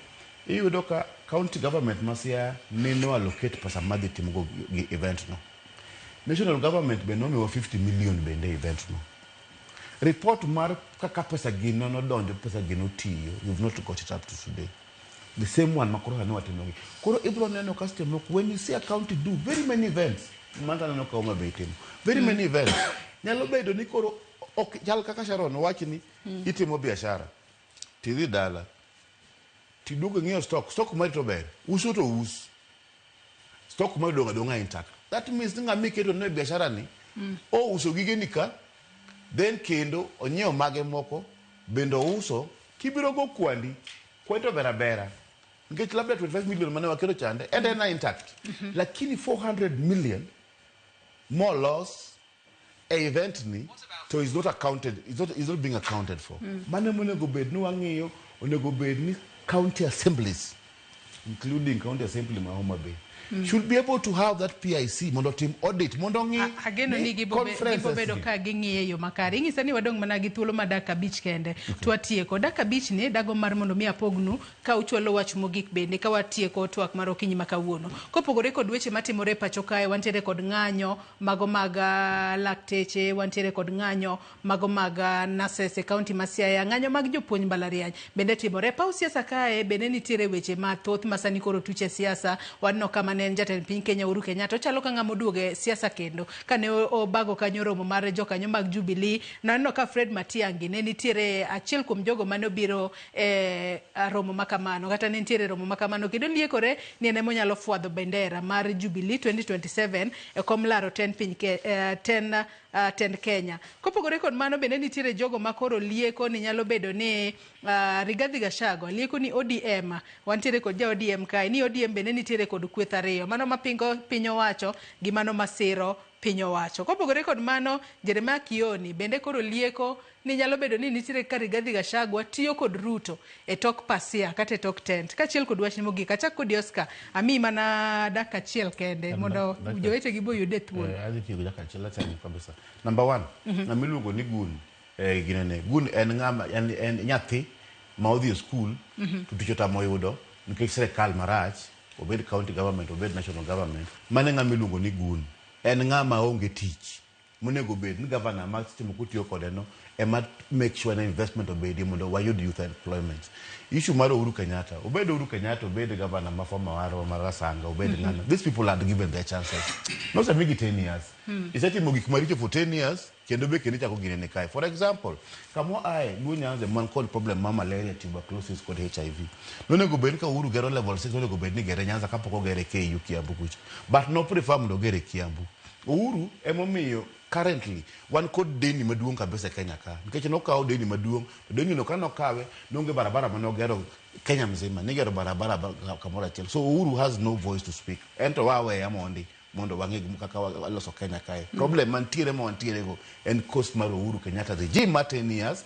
[SPEAKER 7] iyudo ka county government Masiaya ne no allocate pesa madhi timo gi event no national government be nomiwa 50 million bende event no report mar kaka pesa gino no donjo pesa gino tiyo you've not got it up to today the same one makoro ne watimo gi koro ibro neno customer when you see a county do very many events manta neno ka Homa Bay timo very many events nyalo bedo ni koro jal kaka Sharon wachni itimo biashara tidhi dala tidugo ng'iyo stock mari to ber uso to us stock mari donga intact that means nga miketo ne biashara ni o uso gige nika then kendo onyeo mage moko bendo uso kibiro go kwandi kwento bera ngech labda 25 million mane wakero chande and then intact lakini 400 million more loss a event ni so is not accounted is not being accounted for mane monego bed no wang'iyo onego bed ni county assemblies including county assembly ma Homa Bay should be able to have that PIC mondo team audit mondo ngi
[SPEAKER 2] ageno ni gibo bedo ka ging'iye yo makare ing'isa ni wadong mana gi thuolo ma Daka Beach kende twatieko Daka Beach ni dago mar mondo mi apognu ka uchwalo wach mogik bende ka watieko twak mar okinyi makawuono kopogore kod weche matimore pacho kae wantiere kod ng'anyo mago mag lakteche wantiere kod ng'anyo mago mag nurses e county Masiaya ng'anyo mag jopuonj mbalariany bende timore pa siasa kae bende nitiere weche mathoth masani koro tuche siasa wanno kama ne jatend piny Kenya Uhuru Kenyatta chalo ka ng'amo duoge siasa kendo kane obago kanyo romo mar jokanyo mag Jubilee nanno ka Fred Matiang'i ne nitiere achiel kuom jogo mane obiro romo makamano kata ne nitiere romo makamano kendo liekore ni ene monyalo fwadho bendera mar Jubilee 2027 e kom laro 10 piny 10 Kenya kopogore kod mano bende nitiere jogo makoro lieko ni nyalo bedo ni Rigathi Gachagua lieko ni ODM wantiere kod ja ODM kai ni ODM bende nitiere kod kweth ariyo mano mapingo piny owacho gi mano masiro piny owacho kopogore kod mano Jeremiah Kioni bende koro lieko ni nyalo bedo ni nitiere ka Rigathi Gachagua tiyo kod Ruto e tok pasia kata e tok tent kachiel kod wach mogik achak kod Oscar ami mana dakika achiel kende mondo jowete gi boyo de thuolo
[SPEAKER 7] adhi dakika achiel achani kabisa number 1 na miluongo ni gun ginene gun en ng'ama en nyathi ma odhi e school to tich otamo yudo nikech sirkal marach obed county government obed national government mane ng'ama miluongo ni gun en ng'ama onge tich monego bed ni governor ma timo kutiyo kode no ema make sure na investment obedi mondo wayud youth employment issue mar Uhuru Kenyatta obed governor ma former waro mar Rasanga obed ng'ano these people are given their chances not a big 10 years isetimo gik maricho for 10 years kendo be kendo chako ginene kai for example kamo ai Nyanza man kod problem ma malaria tuberculosis kod HIV nonego bed ka Uhuru gero level 6 nonego bed ni gere Nyanza kapoko gere KU Kiambu kucha but no prefer mondo gere Kiambu Uhuru emomiyo currently one kod deni maduong kabisa Kenya ka nikech no kawo deni maduong deni no kano kawe nonge barabara manogero Kenya mzima nigero barabara kamora chel so Uhuru has no voice to speak ento wawe Omondi mondo wange kaka loso Kenya kae problem mantiere go en cost mar Uhuru Kenyatta the regime 10 years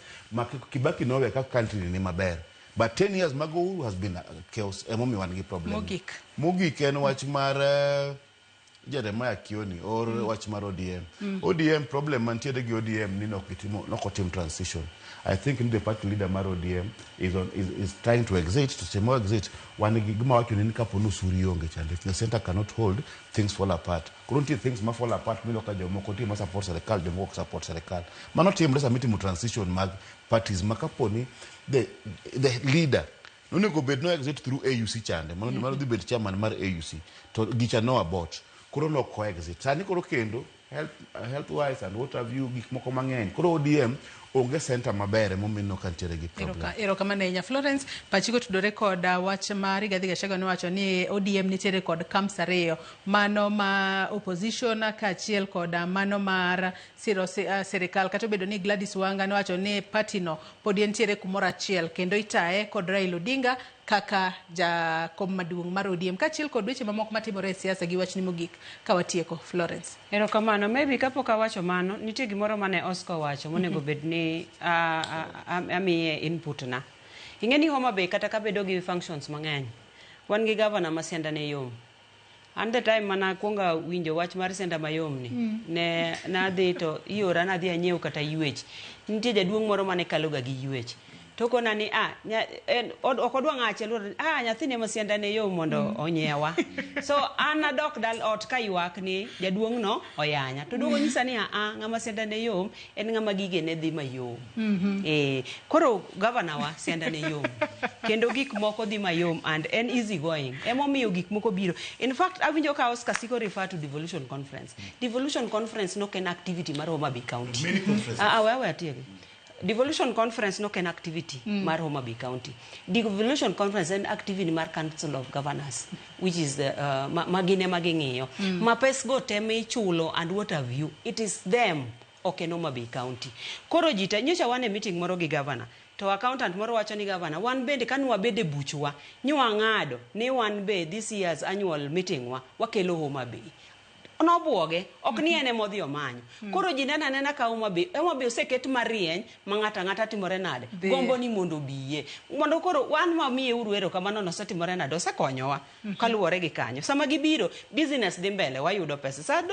[SPEAKER 7] Kibaki nowe ka country ni maber but 10 years mago Uhuru has been chaos emomi wan gi problem mogik en wach mar Jeremiah Kioni or wach mar ODM. ODM problem mantiere gi ODM ni nokotim transition. I think in the party leader mar ODM is trying to exit, to say more exit. One gima wacho ni kapo nusuri onge chande. If the center cannot hold, things fall apart. Kurunti things ma fall apart, milo ka jomoko ti ma support serikal, jomoko support serikal. Mano tim resa miti transition mag parties makaponi the leader nonego bed no exit through AUC chande. Mano dhi bed chairman mar AUC. To gicha no abort. Koro no co-exit. Sani koro kendo health wise and what have you gik moko mang'eny. Koro ODM onge center mabere momino kantiere gi problem.
[SPEAKER 2] Ero kama nenya Florence pachiko tudore kod wach mar Rigathi Gachagua wacho ni ODM nitiere kod camps ariyo, mano ma opposition kaachiel kod mano mar siro serikal. Kata obedo ni Gladys Wanga wacho ni party no pod entiere kumoro achiel kendo itae kod Raila Odinga kaka jakom maduong' mar ODM kaachiel kod weche mamoko matimore e siasa gi wachni mogik ka watieko. Florence.
[SPEAKER 1] Ero kamano, maybe kapok awacho mano, nitie gimoro mane Oscar wacho monego bed ni amiye input na. Ing'e ni Homa Bay kata kabedo gi functions mang'eny. Wan gi governor ma siendane yom. And the time mana kuonga winjo wach mar senda mayom ni. Ne nadhi to iora nadhi anyiew kata yuech. Nitie jaduong' moro mane kaloga gi yuech. Toko nani okodwa ng'ache nyathine masiendane yo mondo onyewa. So an adok dal ot ka ywak ni jaduong' no oyanya. To duogo nyisa ni ng'ama siendane yom en ng'ama gige ne dhi mayom. Koro governor wa siendane yom. Kendo gik moko dhi mayom and en easy going. Emomiyo gik moko biro. In fact, awinjo ka Oscar siko refer to devolution conference. Devolution conference no ken activity mar Homa Bay County.
[SPEAKER 7] Many conferences.
[SPEAKER 1] Wewe atiege. Devolution conference no ken activity mar Homa Bay County. Devolution conference and activity mar Council of Governors, which is the magine maging'iyo. Mapes go teme chulo and what have you. It is them okay Homa Bay County. Koro jita nyocha wane meeting moro gi governor. To accountant moro wacho ni governor wan bende kanwa bede buchwa nywa ng'ado ni wan be this year's annual meeting wakelo Homa Bay. Onobuoge ok ni ene modhi omanyo. Koro ji nena ka Homa Bay oseket marieny ma ng'ata timore nade. Gombo ni mondo biye. Mondo koro wan ma miye uru ero kamano no setimore nade osekonyowa kaluwore gi kanyo. Sama gibiro business dhi mbele wayudo pesa.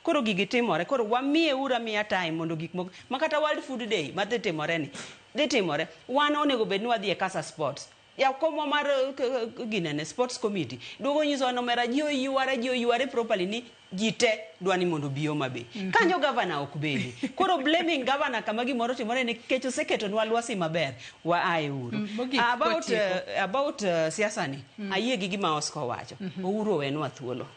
[SPEAKER 1] Koro gigi timore koro wamiye ura miya time mondo gik moko makata World Food Day madhi timore ni. Dhi timore wan onego bed ni wadhi e Kasa Sports. Ya komo mar ginene sports committee dogo nyiso no mera ji oyuare properly ni jite dwani mondo bi Homa Bay. Kanyo governor ok bedi. Koro blaming governor kama gimoro timore ni kecho seketo nwa lwasi maber wa ae uru. About siasa ni ayie gi gima Oscar wacho. Ouro wenwa thuolo.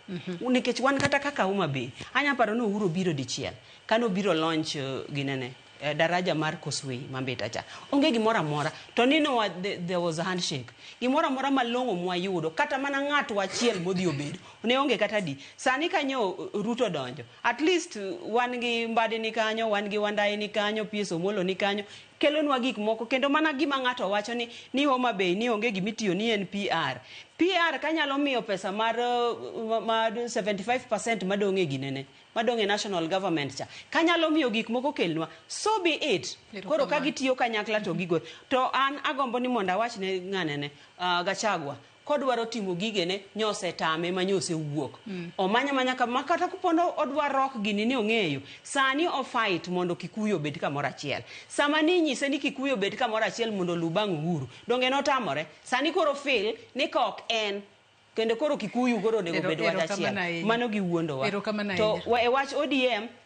[SPEAKER 1] Nikech wan kata kaka Homa Bay anya paro no uro biro dichiel. Kano biro launch ginene daraja mar Koswei mambeta cha onge gimora mora to nino there was a handshake gimora mora malongo mwayudo kata mana ng'ato achiel modhi obedo ne onge kata di sani kanyo Ruto donjo at least wan gi Mbadi ni kanyo wan gi Wandai ni kanyo Pieso Molo ni kanyo kelonwa gik moko kendo mana gima ng'ato wacho ni Homa Bay ni onge gimitiyo ni en PR kanyalo miyo pesa mar 75% madonge ginene madonge national government cha kanyalo miyo gik moko kelnwa so be it koro ka gitiyo kanyakla to gigo to an agombo ni monda wach ne ng'anene Gachagua kodwaro timo gigene nyose tame manyose wuok omanya kama kata kupondo odwa rock gini ni ong'eyo sani o fight mondo Kikuyu bed kamoro achiel sama ni nyise ni Kikuyu bed kamoro achiel mondo lubang uhuru donge notamore sani koro feel ni kok en kendo koro Kikuyu koro nego bed wada achiel mano gi wuondo wa to e wach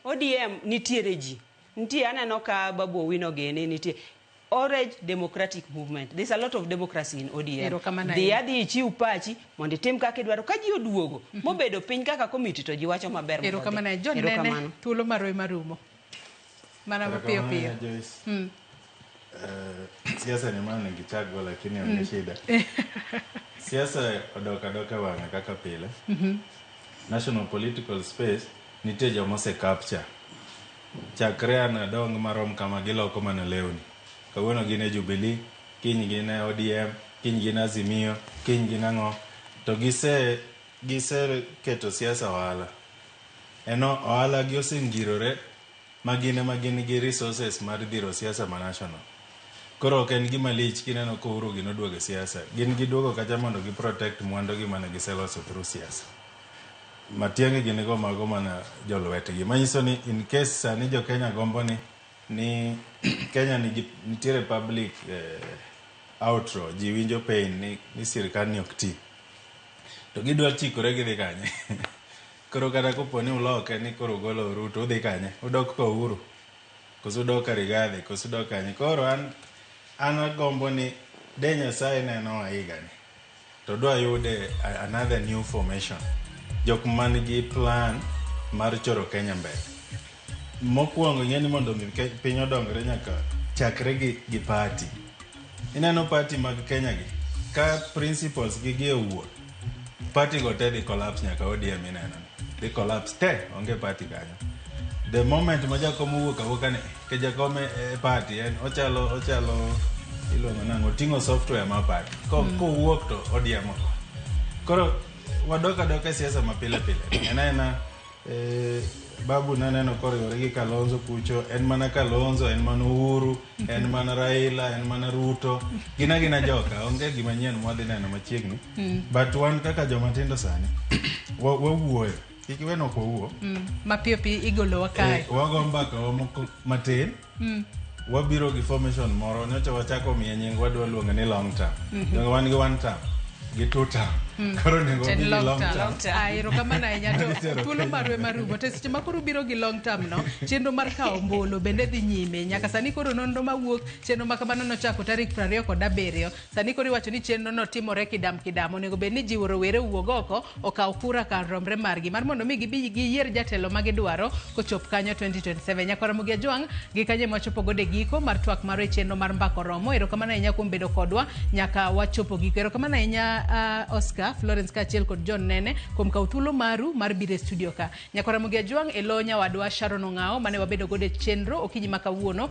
[SPEAKER 1] ODM nitiere ji nitie aneno ka Babu Owino gene nitie Orange Democratic Movement. There's a lot of democracy in ODM. The adhi chiu pachi mondo tim kaka dwaro ka ji oduogo mobedo piny kaka committee to ji wacho maber
[SPEAKER 2] mondo. Ero kamano John Nene thuolo marwe marumo. Mana piyo.
[SPEAKER 8] Siasa ni maana ngichagwa lakini ana shida. Siasa odoka wana kaka pile. National political space nitie jomose capture. Chakrea na dong marom kama giloko mana leuni. Kawuono gine Jubilee, kiny gine ODM, kiny gine Azimio, kiny gine ang'o. To gise keto siasa ohala. Eno ohala gi osengirore magine gi resources mar dhiro siasa ma national. Koro ok en gima lich kineno ko Uhuru gino duogo siasa. Gin giduogo kacha mondo gi protect mwandu gi mane giseloso through siasa. matiang'e gin go mago mana jolwetgi. Manyiso ni in case sani jo Kenya gombo ni Kenya nitiere public outro, ji winjo pain ni sirikal ni ok ti. To gidwa chikore gidhi kanye. Koro kata kopo ni uloke ni koro golo Ruto, udhi kanye? Udok ka Uhuru? Koso udok ka Rigathi? Koso udok kanye? Koro an agombo ni de Nyasaye neno ahiga ni. To dwa yude another new formation. Jok man gi plan mar choro Kenya mbele. Mokwongo ing'eni mondo piny odongre nyaka chakre gi party. Ineno party mag Kenya gi, ka principles gi owuok, party go te di collapse nyaka ODM ineno. Di collapse te, onge party kanyo. The moment ma jakom owuok awuoka ni, ke jakom party, ochalo iluongo nang'o, oting'o software ma party. Kowuok to ODM oko. Koro wadok adoka siasa mapile pile. Ena Babu naneno koriwore gi Kalonzo kucho, en mana Kalonzo, en mana Uhuru, en mana Raila, en mana Ruto. Gina joka, onge gima nyien mwadhi neno machiegni. But wan kaka joma tindo sani, wawuoyo. Kiki weno kwa uo.
[SPEAKER 2] Mapiyo igolo wakae.
[SPEAKER 8] Wago mbaka wamoko matin. Wabiro gi formation moro. Nyocha wachako miye nying wadwa luonga ni long term. Donga wan gi one term. Gi two term. Koro nengo gi long term.
[SPEAKER 2] Aero kama na enyato. Tulo marwe marubo. Tesiche makuru biro gi long term no. Chendo mar kao mbolo bende dhi nyime. Nyaka sani koro nondo mawuok. Chendo makamano nochako tarik 27. Sani koro iwacho ni chendo no timore kidam. Onego bed ni jiwo rowere wuog oko okaw kura kar rombre margi. Mar mondo mi gibi giyier jatelo ma gidwaro kochop kanyo 2027. Nyakora Ramogi Ajwang' gi kanye mwachopo gode giko mar twak mar chendo mar mbako romo. Erokamano ahinya kuom bedo kodwa nyaka wachopo giko. Erokamano ahinya Oscar, Florence kaachiel kod John Nene kuom kawo thuolo maru mar biro e studio ka. Nyakora Ramogi Ajwang' elo nyawadwa Sharon Ong'ao mane wabedo gode chenro okinyi ma kawuono.